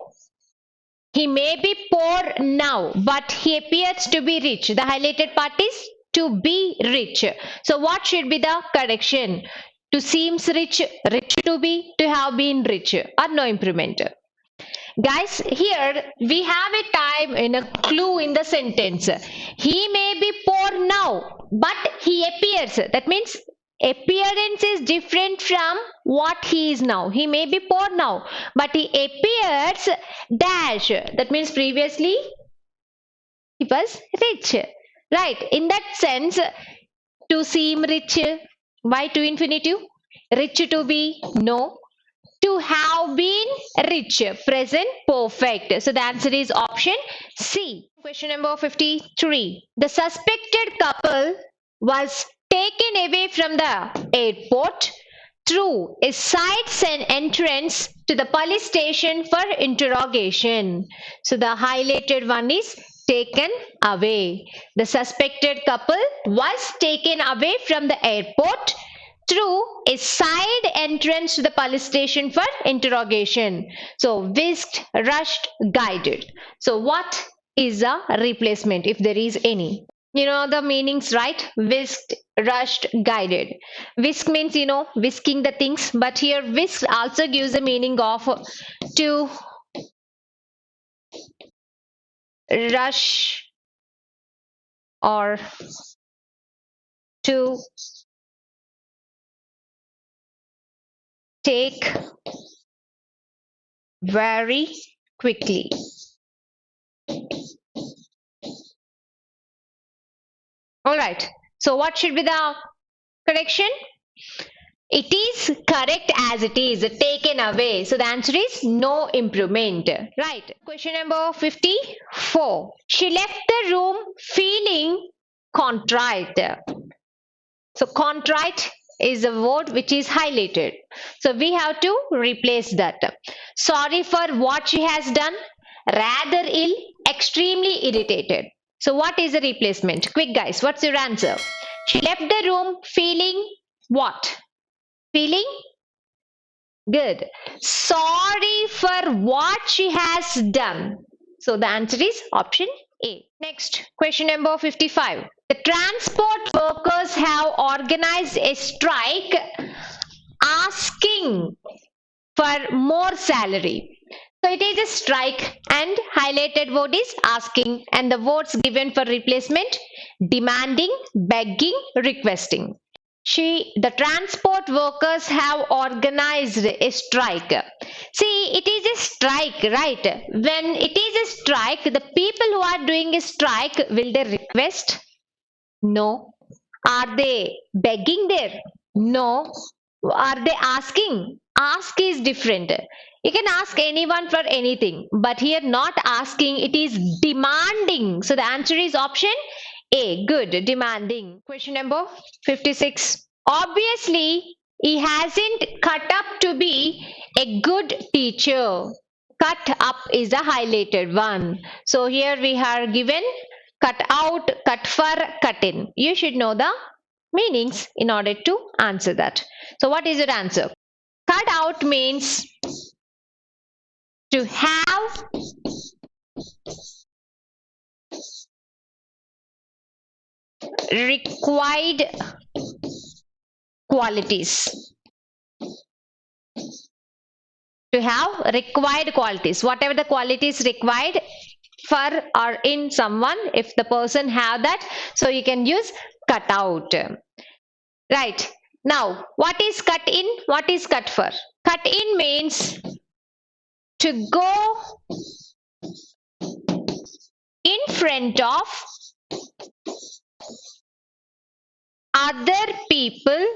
He may be poor now, but he appears to be rich. The highlighted part is to be rich. So what should be the correction? To seems rich, rich to be, to have been rich, or no improvement. Guys, here we have a time in a clue in the sentence. He may be poor now, but he appears. That means appearance is different from what he is now. He may be poor now, but he appears dash. That means previously he was rich. Right. In that sense, to seem rich. Why to infinitive? Rich to be? No. To have been rich, present perfect. So the answer is option C. Question number 53. The suspected couple was taken away from the airport through a side entrance to the police station for interrogation. So the highlighted one is taken away. The suspected couple was taken away from the airport through a side entrance to the police station for interrogation. So whisked, rushed, guided. So what is a replacement if there is any? You know the meanings, right? Whisked, rushed, guided. Whisk means, you know, whisking the things, but here whisk also gives the meaning of to rush or to take very quickly. All right. So what should be the correction? It is correct as it is, taken away. So the answer is no improvement. Right. Question number 54. She left the room feeling contrite. So contrite is a word which is highlighted. So we have to replace that. Sorry for what she has done. Rather ill, extremely irritated. So what is the replacement? Quick guys, what's your answer? She left the room feeling what? Feeling good. Sorry for what she has done. So the answer is option A. Next, question number 55. The transport workers have organized a strike asking for more salary. So it is a strike and highlighted word is asking and the words given for replacement demanding, begging, requesting. The transport workers have organized a strike. See, it is a strike, right? When it is a strike, the people who are doing a strike, will they request? No. Are they begging there? No. Are they asking? Ask is different. You can ask anyone for anything, but here not asking, it is demanding. So the answer is option A. Good, demanding. Question number 56. Obviously, he hasn't cut up to be a good teacher. Cut up is a highlighted one. So here we are given cut out, cut for, cut in. You should know the meanings in order to answer that. So what is your answer? Cut out means to have required qualities. To have required qualities. Whatever the qualities required for or in someone, if the person have that, so you can use cut out. Right. Now, what is cut in? What is cut for? Cut in means to go in front of other people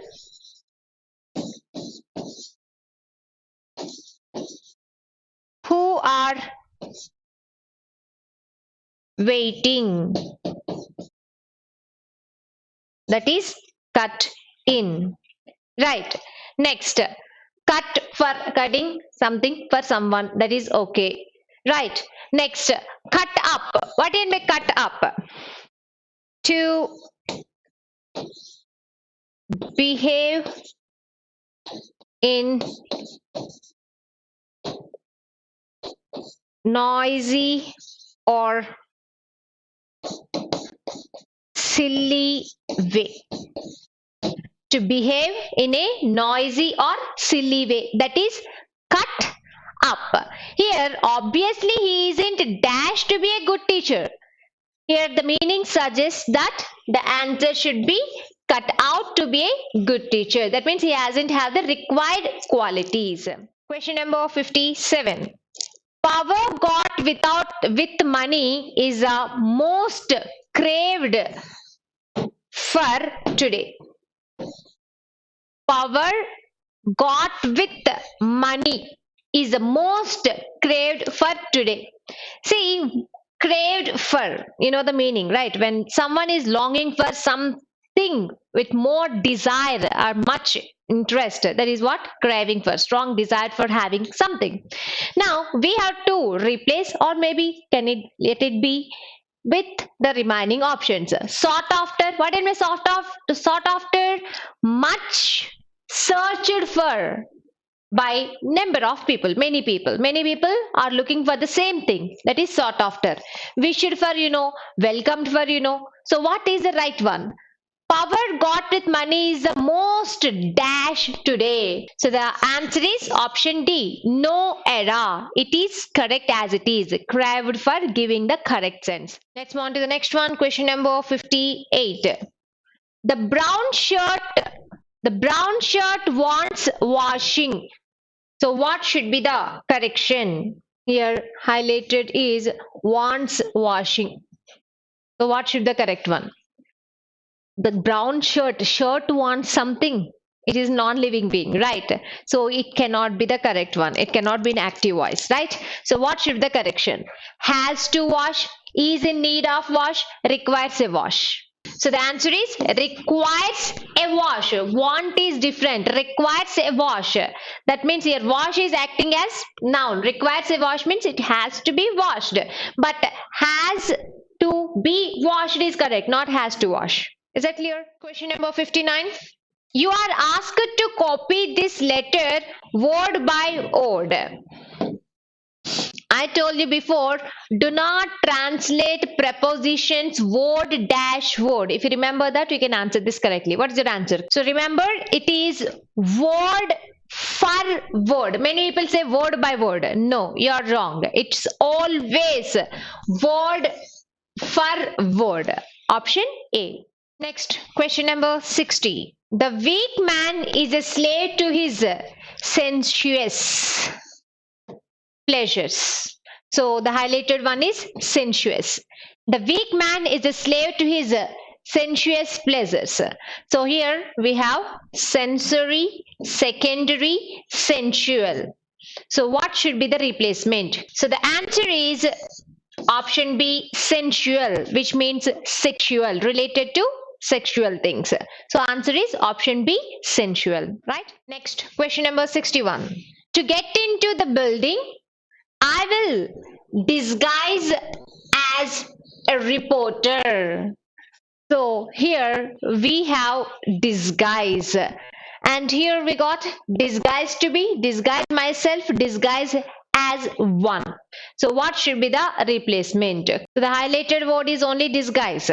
who are waiting. That is cut in. Right. Next, cut for cutting something for someone. That is okay. Right. Next, cut up. What do you mean cut up? To behave in noisy or silly way. To behave in a noisy or silly way. That is cut up. Here, obviously, he isn't dashed to be a good teacher. Here, the meaning suggests that the answer should be cut out to be a good teacher. That means he hasn't had the required qualities. Question number 57. Power got with money is a most craved for today. Power got with money is the most craved for today. See, craved for, you know the meaning, right? When someone is longing for something with more desire or much interest, that is what craving for, strong desire for having something. Now we have to replace, or maybe can it let it be with the remaining options. Sought after, what did we sought after? To sought after, much searched for by number of people, many people. Many people are looking for the same thing, that is sought after. Wished for, welcomed for, So what is the right one? Power got with money is the most dash today. So the answer is option D. No error. It is correct as it is. Craved for giving the correct sense. Let's move on to the next one. Question number 58. The brown shirt wants washing. So what should be the correction? Here highlighted is wants washing. So what should the correct one? The brown shirt wants something. It is non-living being, right? So it cannot be the correct one. It cannot be an active voice, right? So what should be the correction? Has to wash, is in need of wash, requires a wash. So the answer is requires a wash. Want is different. Requires a wash. That means here wash is acting as noun. Requires a wash means it has to be washed. But has to be washed is correct, not has to wash. Is that clear? Question number 59. You are asked to copy this letter word by word. I told you before, do not translate prepositions word dash word. If you remember that, you can answer this correctly. What is your answer? So remember, it is word for word. Many people say word by word. No, you are wrong. It's always word for word. Option A. Next, question number 60. The weak man is a slave to his sensuous pleasures. So the highlighted one is sensuous. The weak man is a slave to his sensuous pleasures. So here we have sensory, secondary, sensual. So what should be the replacement? So the answer is option B, sensual, which means sexual, related to sexual things. So answer is option B, sensual, right? Next, question number 61. To get into the building, I will disguise as a reporter. So here we have disguise, and here we got disguise to be disguise myself, disguise as one. So what should be the replacement? So the highlighted word is only disguise.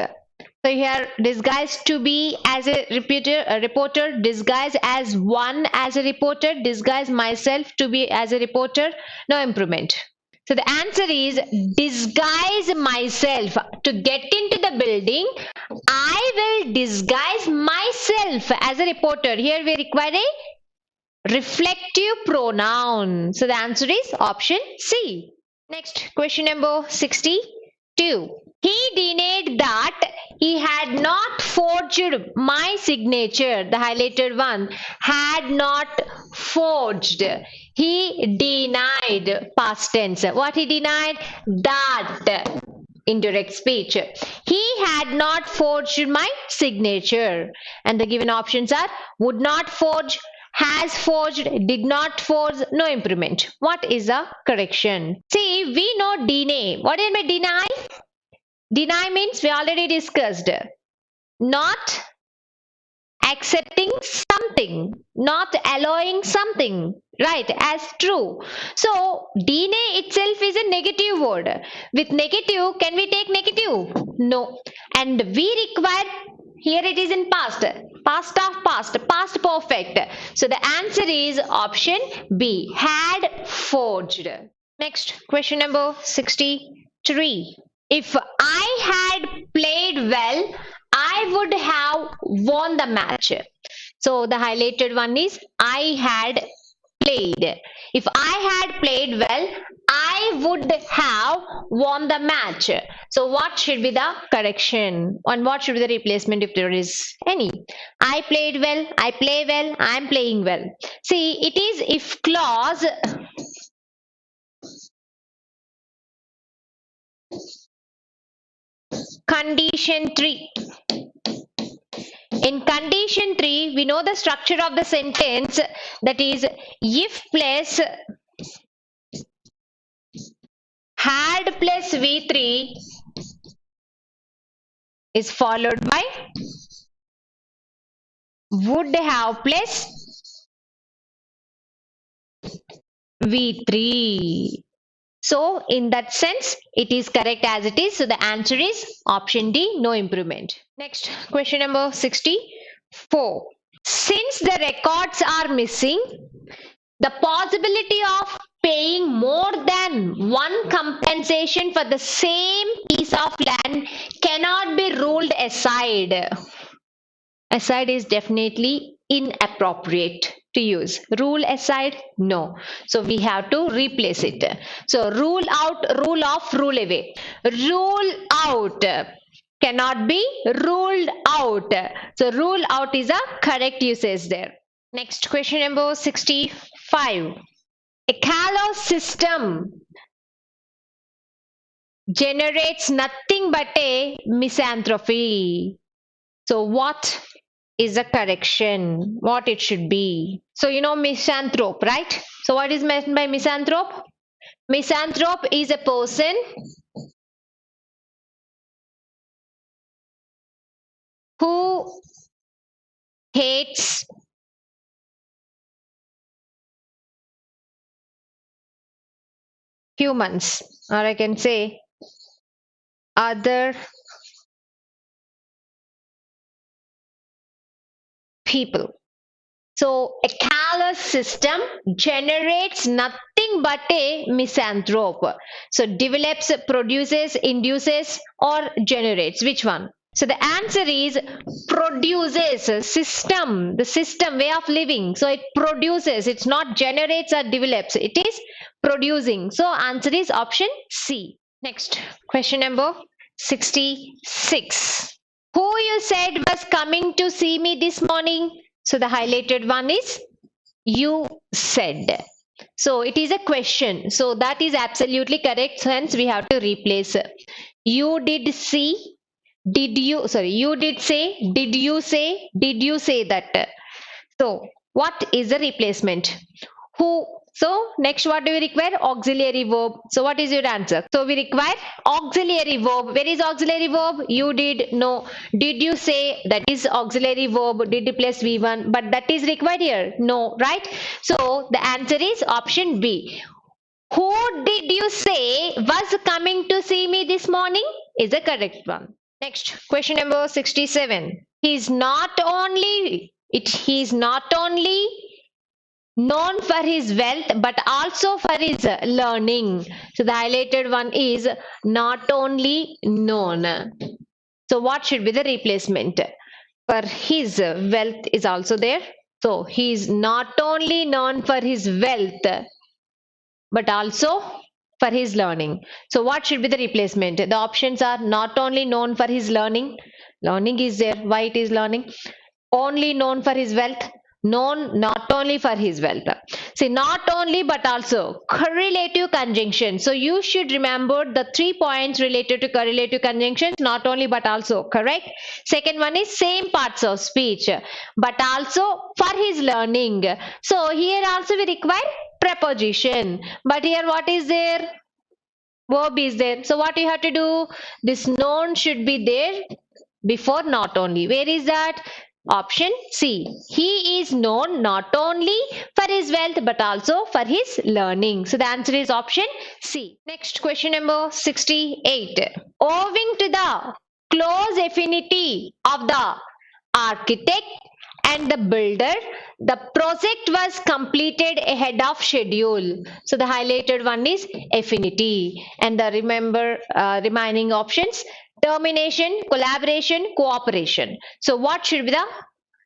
So here disguise to be as a reporter, disguise as one as a reporter, disguise myself to be as a reporter, no improvement. So the answer is disguise myself. To get into the building, I will disguise myself as a reporter. Here we require a reflective pronoun. So the answer is option C. Next, question number 62. He denied that he had not forged my signature. The highlighted one, had not forged. He denied, past tense. What he denied? That. Indirect speech. He had not forged my signature. And the given options are would not forge, has forged, did not forge, no improvement. What is the correction? See, we know deny. What do you mean deny? Deny means we already discussed. Not accepting something, not allowing something, right, as true. So deny itself is a negative word. With negative, can we take negative? No. And we require, here it is in past, past of past, past perfect. So the answer is option B, had forged. Next, question number 63. If I had played well, I would have won the match. So the highlighted one is I had played. If I had played well, I would have won the match. So what should be the correction? And what should be the replacement if there is any? I played well, I play well, I am playing well. See, it is if clause. Condition 3. In condition 3, we know the structure of the sentence, that is if plus had plus V3 is followed by would have plus V3. So in that sense, it is correct as it is. So the answer is option D, no improvement. Next, question number 64. Since the records are missing, the possibility of paying more than one compensation for the same piece of land cannot be ruled aside. Aside is definitely inappropriate to use. Rule aside, no. So we have to replace it. So rule out, rule off, rule away. Rule out cannot be ruled out. So rule out is a correct usage there. Next question number 65. A callous system generates nothing but a misanthropy. So what is the correction? What it should be? So you know misanthrope, right? So what is meant by misanthrope? Misanthrope is a person who hates humans, or I can say other people. So a callous system generates nothing but a misanthrope. So develops, produces, induces, or generates. Which one? So the answer is produces. System, the system, way of living. So it produces. It's not generates or develops. It is producing. So answer is option C. Next question number 66. Who you said was coming to see me this morning? So the highlighted one is you said. So it is a question. So that is absolutely correct. Hence we have to replace. You did see. Did you, sorry, you did say, did you say that? So what is the replacement? Who? So next what do we require? Auxiliary verb. So what is your answer? So we require auxiliary verb. Where is auxiliary verb? You did, no. Did you say? That is auxiliary verb. Did plus V1. But that is required here. No, right? So the answer is option B. Who did you say was coming to see me this morning? Is the correct one. Next question number 67. He's not only known for his wealth but also for his learning. So the highlighted one is not only known. So what should be the replacement? For his wealth is also there. So he is not only known for his wealth but also for his learning. So what should be the replacement? The options are not only known for his learning. Learning is there. Why it is learning? Only known for his wealth. Known not only for his wealth. See, not only but also correlative conjunction. So you should remember the 3 points related to correlative conjunctions. Not only but also, correct? Second one is same parts of speech but also for his learning. So here also we require preposition. But here what is there? Verb is there. So what you have to do? This known should be there before not only. Where is that? Option C. He is known not only for his wealth but also for his learning. So the answer is option C. Next question number 68. Owing to the close affinity of the architect and the builder, the project was completed ahead of schedule. So the highlighted one is affinity, and the remaining options: termination, collaboration, cooperation. So what should be the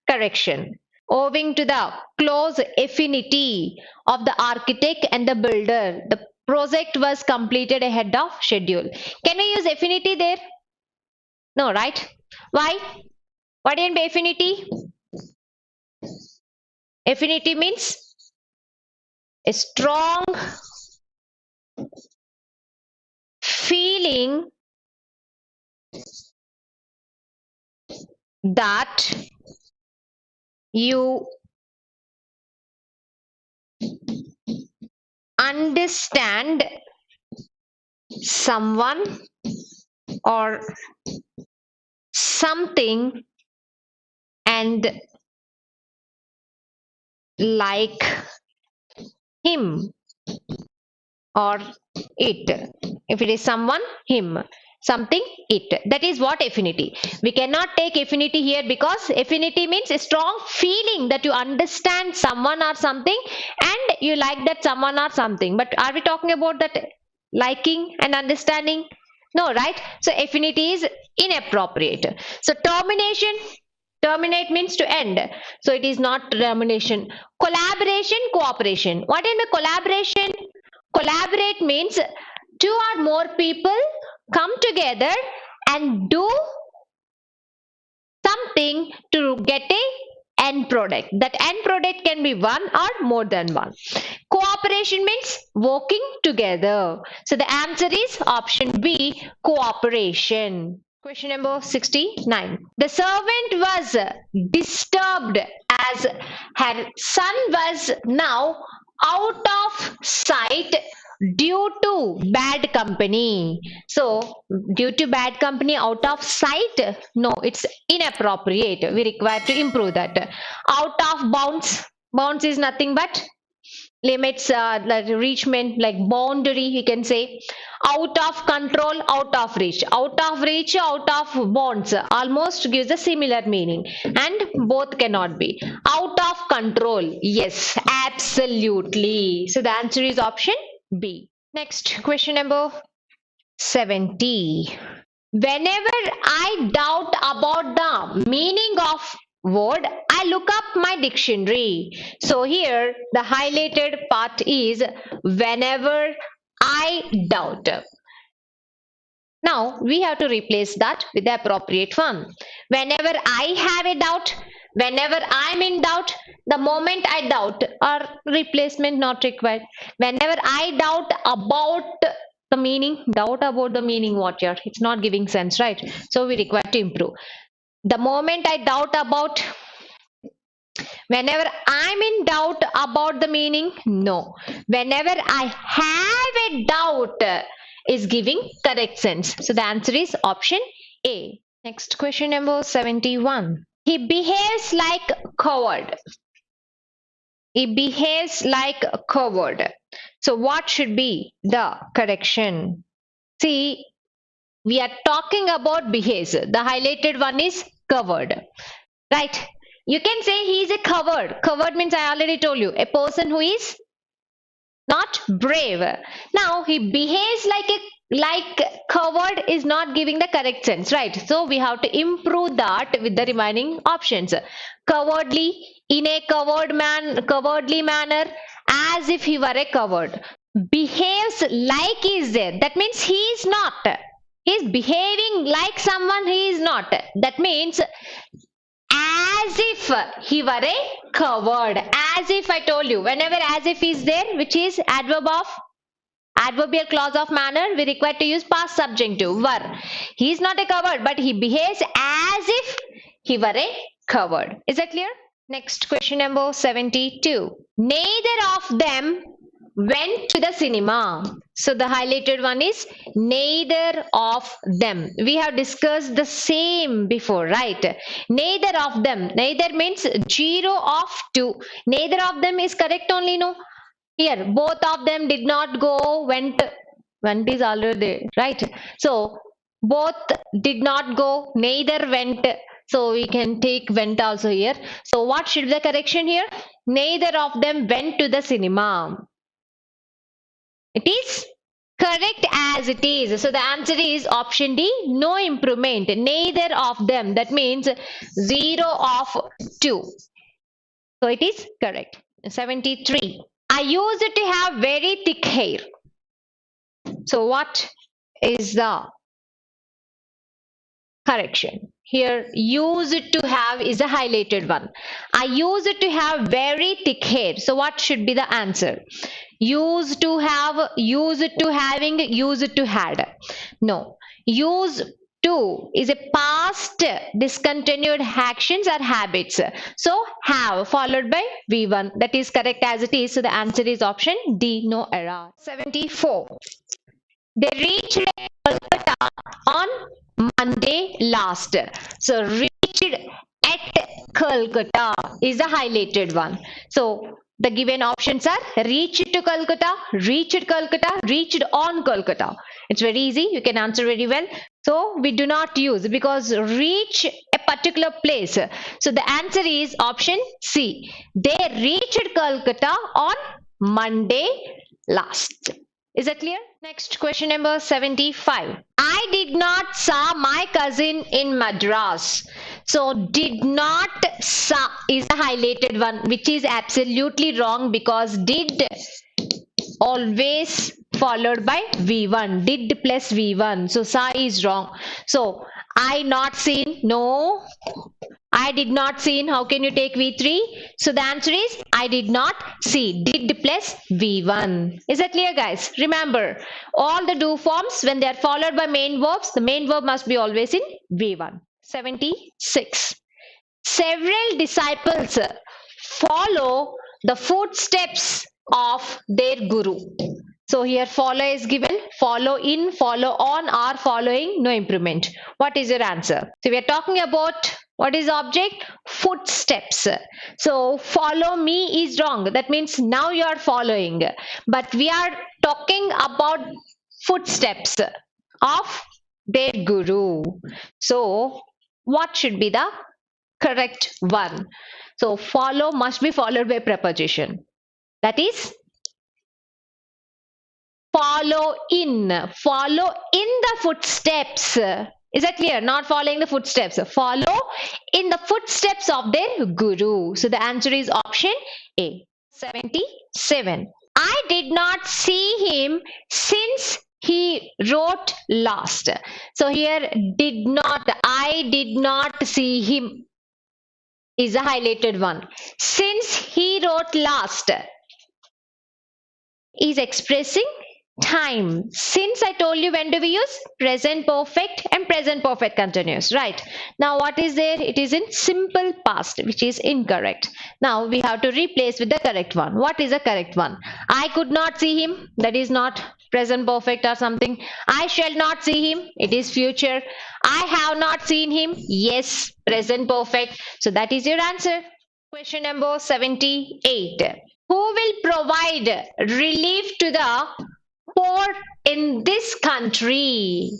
correction? Owing to the close affinity of the architect and the builder, the project was completed ahead of schedule. Can we use affinity there? No, right? Why? What in affinity? Affinity means a strong feeling that you understand someone or something and like him or it. If it is someone, him, something, it. That is what affinity. We cannot take affinity here because affinity means a strong feeling that you understand someone or something and you like that someone or something. But are we talking about that liking and understanding? No, right? So affinity is inappropriate. So termination, Terminate means to end. So it is not termination. Collaboration, cooperation. What is the collaboration? Collaborate means two or more people come together and do something to get a end product. That end product can be one or more than one. Cooperation means working together. So the answer is option B, cooperation. Question number 69. The servant was disturbed as her son was now out of sight due to bad company. So due to bad company, out of sight, no, it's inappropriate. We require to improve that. Out of bounds, bounds is nothing but limits, like reachment, like boundary, you can say. Out of control, out of reach, out of bounds almost gives a similar meaning, and both cannot be. Out of control, yes, absolutely. So the answer is option B. Next, question number 70. Whenever I doubt about the meaning of word, I look up my dictionary. So here the highlighted part is whenever I doubt. Now we have to replace that with the appropriate one. Whenever I have a doubt, whenever I'm in doubt, the moment I doubt, or replacement not required. Whenever I doubt about the meaning, doubt about the meaning, what here? It's not giving sense, right? So we require to improve. The moment I doubt about, whenever I'm in doubt about the meaning, no. Whenever I have a doubt is giving correct sense. So the answer is option A. Next, question number 71. He behaves like a coward. He behaves like a coward. So what should be the correction? See, we are talking about behaves. The highlighted one is coward, right? You can say he is a coward. Coward means, I already told you, a person who is not brave. Now he behaves like coward is not giving the correct sense, right? So we have to improve that with the remaining options. Cowardly, in a cowardly manner, as if he were a coward. Behaves like is there. That means he is not. He is behaving like someone he is not. That means as if he were a coward. As if, I told you, whenever as if is there, which is adverbial clause of manner, we require to use past subjunctive, were. He is not a coward, but he behaves as if he were a coward. Is that clear? Next, question number 72. Neither of them went to the cinema. So the highlighted one is neither of them. We have discussed the same before, right? Neither of them. Neither means 0 of 2. Neither of them is correct only, no? Here, both of them did not go, went is already there, right? So both did not go, neither went. So we can take went also here. So what should be the correction here? Neither of them went to the cinema. It is correct as it is. So the answer is option D, no improvement. Neither of them. That means 0 of 2. So it is correct. 73. I used to have very thick hair. So what is the correction? Here, used to have is a highlighted one. I used to have very thick hair. So what should be the answer? Used to have, used to having, used to had. No. Used to is a past discontinued actions or habits. So have followed by V1. That is correct as it is. So the answer is option D, no error. 74. They reached Kolkata on Monday last. So reached at Kolkata is the highlighted one. So the given options are reached to Kolkata, reached on Kolkata. It's very easy. You can answer very well. So we do not use because reach a particular place. So the answer is option C. They reached Kolkata on Monday last. Is that clear? Next, question number 75. I did not saw my cousin in Madras. So did not sa is a highlighted one, which is absolutely wrong because did always followed by V1. Did plus V1. So sa is wrong. So I not seen. No. I did not seen. How can you take V3? So the answer is I did not see. Did plus V1. Is that clear, guys? Remember, all the do forms, when they are followed by main verbs, the main verb must be always in V1. 76. Several disciples follow the footsteps of their guru. So here follow is given. Follow in, follow on, are following, no improvement. What is your answer? So we are talking about what is the object? Footsteps. So follow me is wrong. That means now you are following. But we are talking about footsteps of their guru. So what should be the correct one? So follow must be followed by preposition. That is follow in the footsteps. Is that clear? Not following the footsteps. Follow in the footsteps of their guru. So the answer is option A. 77. I did not see him since he wrote last. So here did not, I did not see him is a highlighted one. Since he wrote last is expressing time. Since I told you, when do we use present perfect and present perfect continuous, right? Now what is there? It is in simple past, which is incorrect. Now we have to replace with the correct one. What is the correct one? I could not see him. That is not present perfect or something. I shall not see him. It is future. I have not seen him. Yes, present perfect. So that is your answer. Question number 78. Who will provide relief to the poor in this country?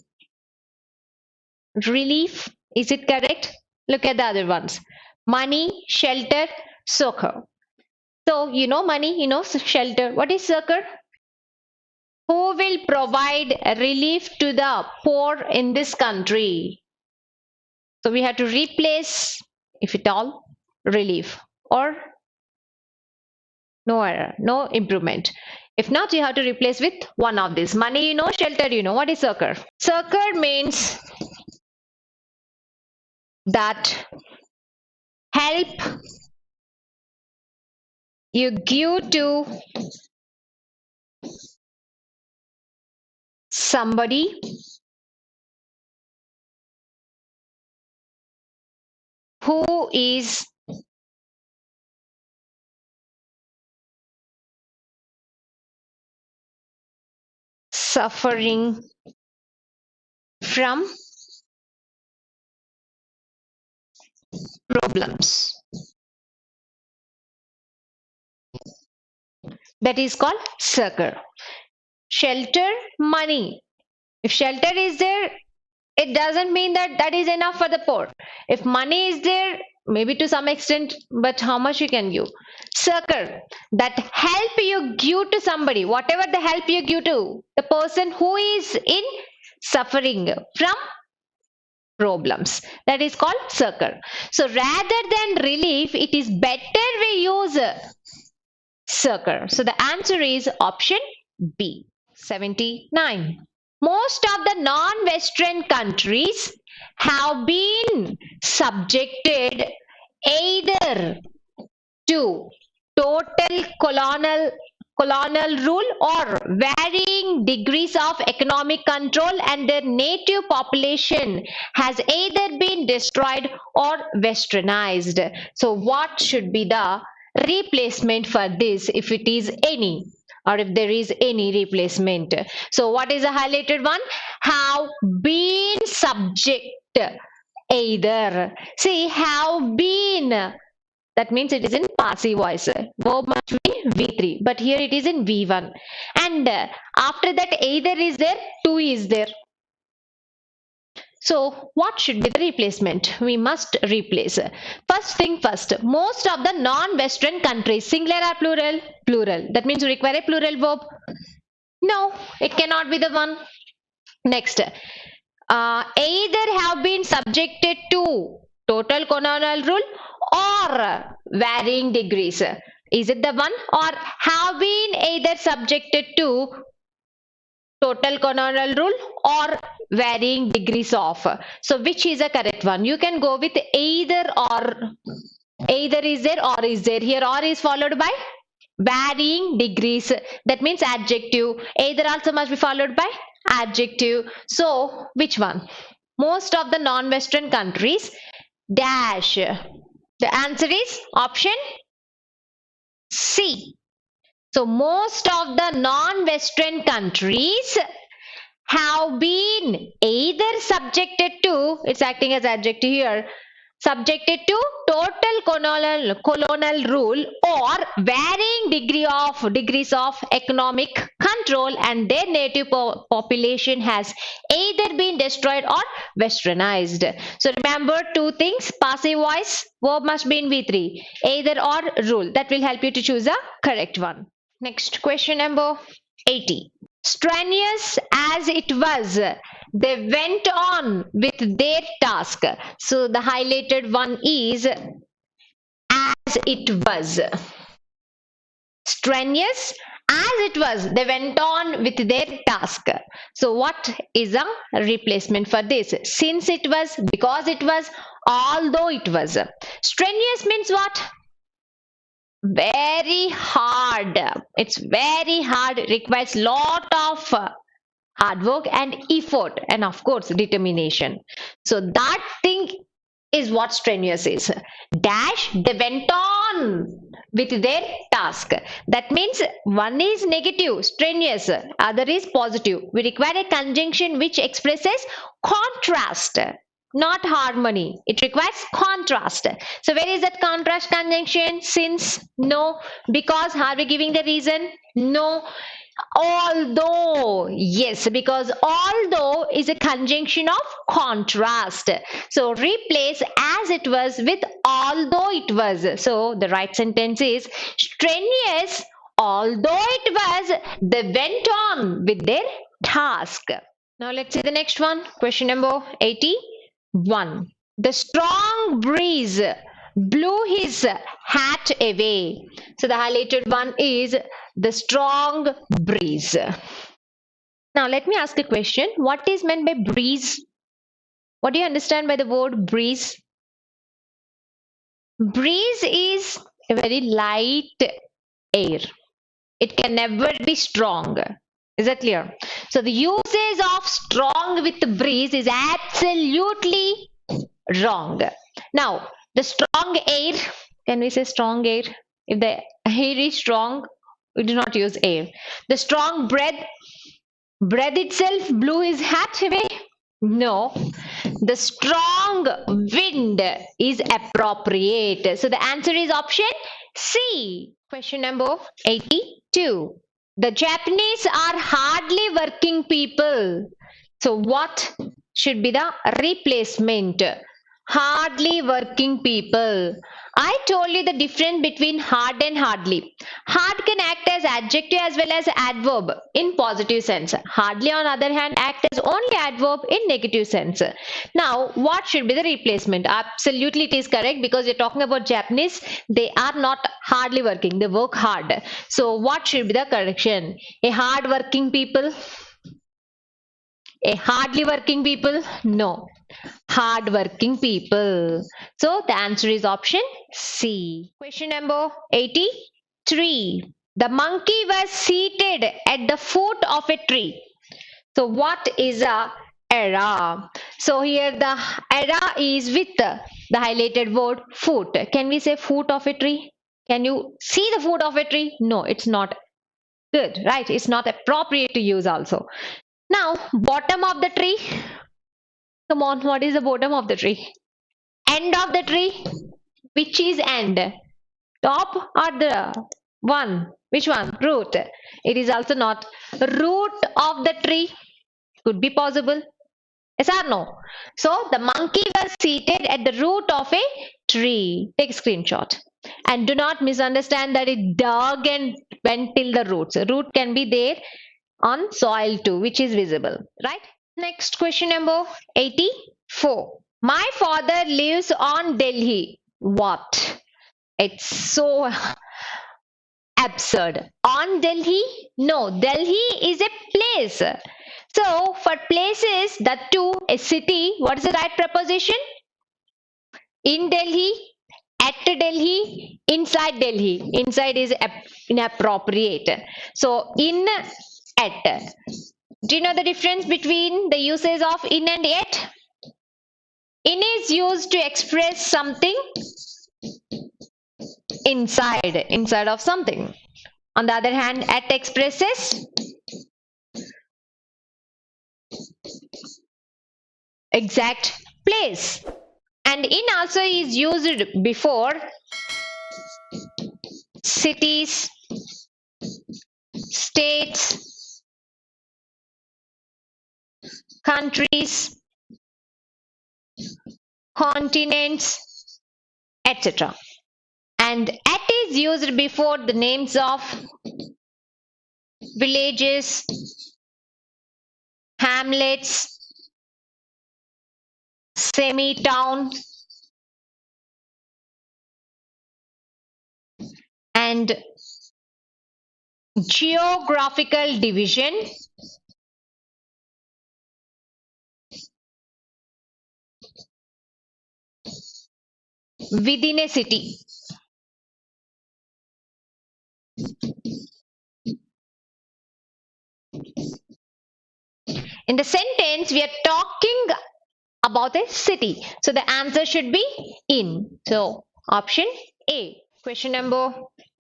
Relief, is it correct? Look at the other ones. Money, shelter, succor. So you know money, you know shelter. What is succor? Who will provide relief to the poor in this country? So we have to replace, if at all, relief or no error, no improvement. If not, you have to replace with one of these. Money, you know, shelter, you know. What is succor? Succor means that help you give to somebody who is suffering from problems. That is called succor. Shelter, money. If shelter is there, it doesn't mean that that is enough for the poor. If money is there, maybe to some extent, but how much you can give? Succor, that help you give to somebody, whatever the help you give to the person who is in suffering from problems, that is called succor. So rather than relief, it is better we use succor. So the answer is option B. 79. Most of the non-Western countries have been subjected either to total colonial rule or varying degrees of economic control, and their native population has either been destroyed or westernized. So what should be the replacement for this, if it is any, or if there is any replacement? So what is the highlighted one? Have been subject either. See, have been, that means it is in passive voice. Verb must be V3, but here it is in V1. And after that either is there, to is there. So what should be the replacement? We must replace. First thing first, most of the non-Western countries, singular or plural? Plural. That means you require a plural verb. No, it cannot be the one. Next, either have been subjected to total colonial rule or varying degrees? Is it the one, or have been either subjected to total colonial rule or varying degrees of? So which is the correct one? You can go with either or. Either is there or is there. Here or is followed by varying degrees. That means adjective. Either also must be followed by adjective. So which one? Most of the non-Western countries dash. The answer is option C. So most of the non-Western countries have been either subjected to, it's acting as adjective here, subjected to total colonial rule or varying degrees of economic control, and their native population has either been destroyed or westernized. So remember two things: passive voice, verb must be in V3, either or rule. That will help you to choose the correct one. Next, question number 80. Strenuous as it was, they went on with their task. So the highlighted one is as it was. Strenuous as it was, they went on with their task. So what is a replacement for this? Since it was, because it was, although it was. Strenuous means what? Very hard. It's very hard. It requires lot of hard work and effort, and of course determination. So that thing is what strenuous is. Dash, they went on with their task. That means one is negative, strenuous, other is positive. We require a conjunction which expresses contrast, not harmony. It requires contrast. So where is that contrast conjunction? Since? No. Because? Are we giving the reason? No. Although? Yes, because although is a conjunction of contrast. So replace as it was with although it was. So the right sentence is strenuous, although it was, they went on with their task. Now let's see the next one. Question number 81. The strong breeze blew his hat away. So the highlighted one is the strong breeze. Now let me ask a question. What is meant by breeze? What do you understand by the word breeze? Breeze is a very light air. It can never be strong. Is that clear? So the usage of strong with breeze is absolutely wrong. Now the strong air, can we say strong air? If the air is strong, we do not use air. The strong breath itself blew his hat away? No. The strong wind is appropriate. So the answer is option C. Question number 82. The Japanese are hardly working people. So what should be the replacement? Hardly working people. I told you the difference between hard and hardly. Hard can act as adjective as well as adverb in positive sense. Hardly on other hand act as only adverb in negative sense. Now what should be the replacement? Absolutely it is correct, because you're talking about Japanese. They are not hardly working. They work hard. So what should be the correction? A hard working people? A hardly working people? No. Hard working people. So the answer is option C. Question number 83. The monkey was seated at the foot of a tree. So what is a era? So here the era is with the highlighted word foot. Can we say foot of a tree? Can you see the foot of a tree? No, it's not good, right? It's not appropriate to use also. Now, bottom of the tree. Come on, what is the bottom of the tree? End of the tree. Which is end? Top or the one? Which one? Root. It is also not. Root of the tree could be possible. Yes or no? So the monkey was seated at the root of a tree. Take a screenshot. And do not misunderstand that it dug and went till the roots. Root can be there on soil too, which is visible, right? Next, question number 84. My father lives on Delhi. What? It's so absurd. On Delhi? No, Delhi is a place. So for places, that too a city, what is the right preposition? In Delhi, at Delhi, inside Delhi. Inside is inappropriate. So in, at. Do you know the difference between the uses of in and at? In is used to express something inside of something. On the other hand, at expresses exact place. And in also is used before cities, states, countries, continents, etc. And at is used before the names of villages, hamlets, semi-town, and geographical division within a city. In the sentence, we are talking about a city. So the answer should be in. So option A. Question number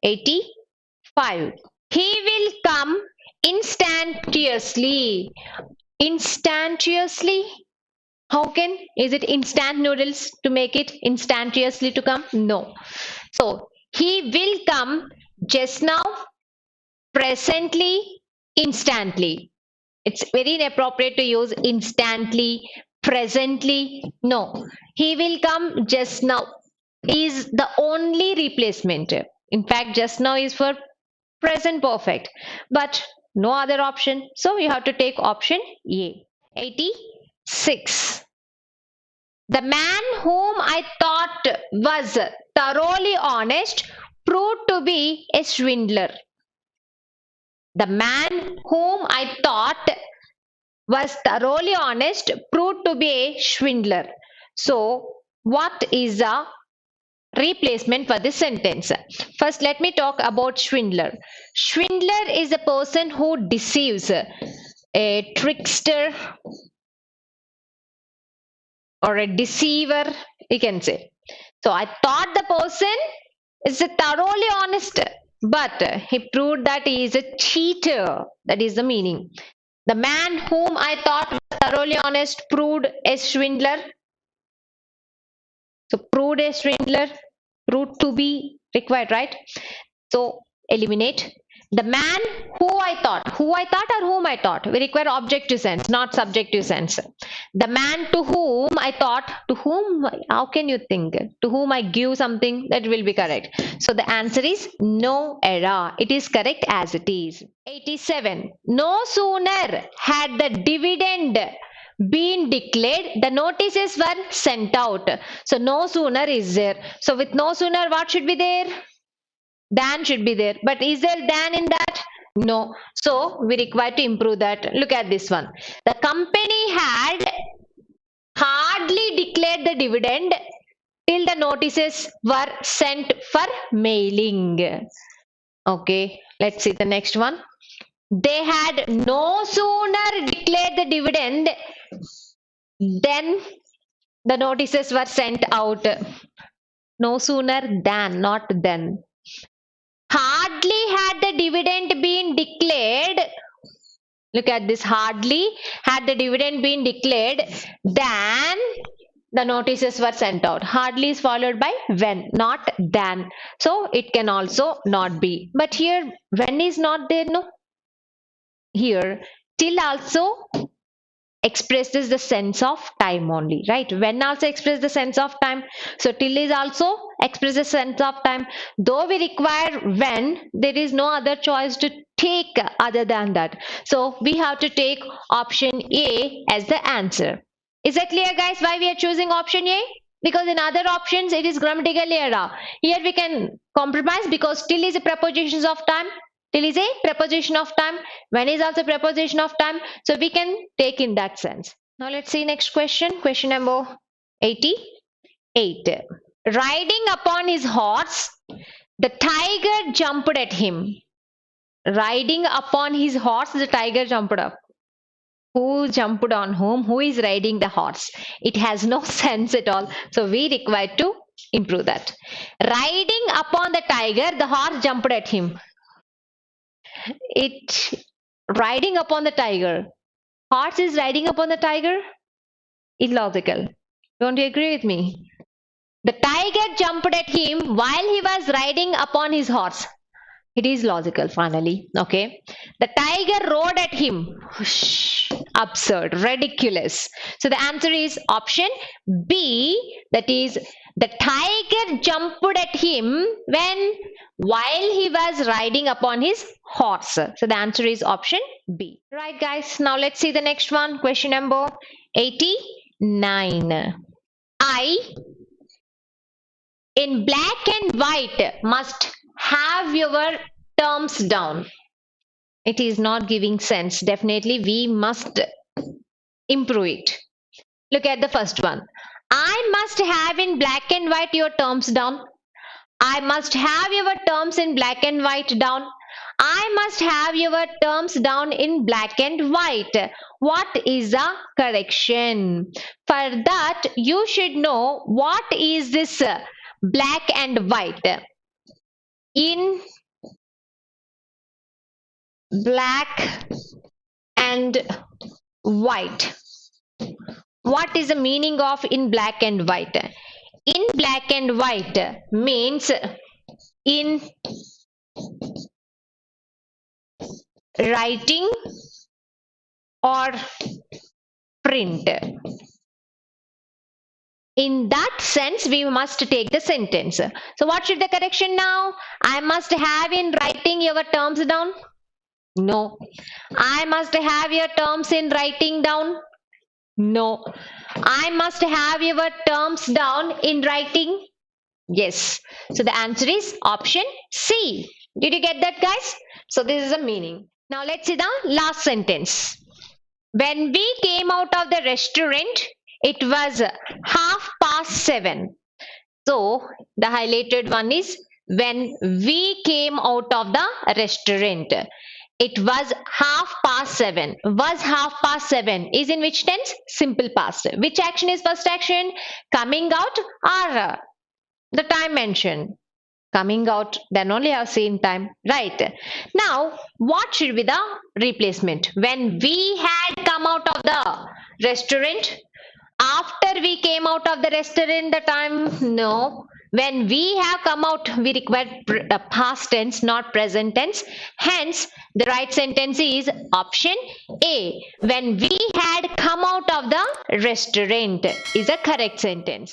85. He will come instantaneously. Instantaneously? How can? Is it instant noodles to make it instantaneously to come? No. So he will come just now, presently, instantly. It's very inappropriate to use instantly, presently. No, he will come just now is the only replacement. In fact, just now is for present perfect, but no other option. So you have to take option A. 86. The man whom I thought was thoroughly honest proved to be a swindler. The man whom I thought was thoroughly honest proved to be a swindler. So, what is the replacement for this sentence? First, let me talk about swindler. Swindler is a person who deceives, a trickster or a deceiver, you can say. So, I thought the person is a thoroughly honest, but he proved that he is a cheater. That is the meaning. The man whom I thought was thoroughly honest proved a swindler. So proved a swindler, proved to be required, right? So eliminate. The man who I thought or whom I thought, we require objective sense, not subjective sense. The man to whom I thought, to whom, how can you think? To whom I give something, that will be correct. So the answer is no error. It is correct as it is. 87. No sooner had the dividend been declared, the notices were sent out. So no sooner is there. So with no sooner, what should be there? Than should be there. But is there than in that? No. So we require to improve that. Look at this one. The company had hardly declared the dividend till the notices were sent for mailing. Okay, let's see the next one. They had no sooner declared the dividend than the notices were sent out. No sooner than, not then. Hardly had the dividend been declared. Look at this. Hardly had the dividend been declared than the notices were sent out. Hardly is followed by when, not than. So it can also not be. But here, when is not there, no? Here, till also expresses the sense of time only, right? When also expresses the sense of time. So till is also expresses sense of time. Though we require when, there is no other choice to take other than that. So we have to take option A as the answer. Is that clear, guys, why we are choosing option A? Because in other options it is grammatical error. Here we can compromise because till is a preposition of time. Till is a preposition of time. When is also preposition of time. So we can take in that sense. Now let's see next question. Question number 88. Riding upon his horse, the tiger jumped at him. Riding upon his horse, the tiger jumped up. Who jumped on whom? Who is riding the horse? It has no sense at all. So we require to improve that. Riding upon the tiger, the horse jumped at him. Riding upon the tiger. Horse is riding upon the tiger? Illogical. Don't you agree with me? The tiger jumped at him while he was riding upon his horse. It is logical finally. Okay. The tiger roared at him. Absurd, ridiculous. So the answer is option B, that is the tiger jumped at him while he was riding upon his horse. So the answer is option B. Right, guys, now let's see the next one. Question number 89. I in black and white must have your terms down. It is not giving sense. Definitely we must improve it. Look at the first one. I must have in black and white your terms down. I must have your terms in black and white down. I must have your terms down in black and white. What is the correction? For that you should know what is this black and white. In black and white. What is the meaning of in black and white? In black and white means in writing or print. In that sense, we must take the sentence. So what should the correction now? I must have in writing your terms down. No. I must have your terms in writing down. No. I must have your terms down in writing. Yes. So the answer is option C. Did you get that, guys? So this is the meaning. Now let's see the last sentence. When we came out of the restaurant, it was 7:30. So the highlighted one is when we came out of the restaurant. It was 7:30. Was 7:30 is in which tense? Simple past. Which action is first action? Coming out or the time mentioned? Coming out, then only have seen time, right? Now what should be the replacement? When we had come out of the restaurant, after we came out of the restaurant, the time? No. When we have come out, we require past tense, not present tense. Hence the right sentence is option A. When we had come out of the restaurant is a correct sentence.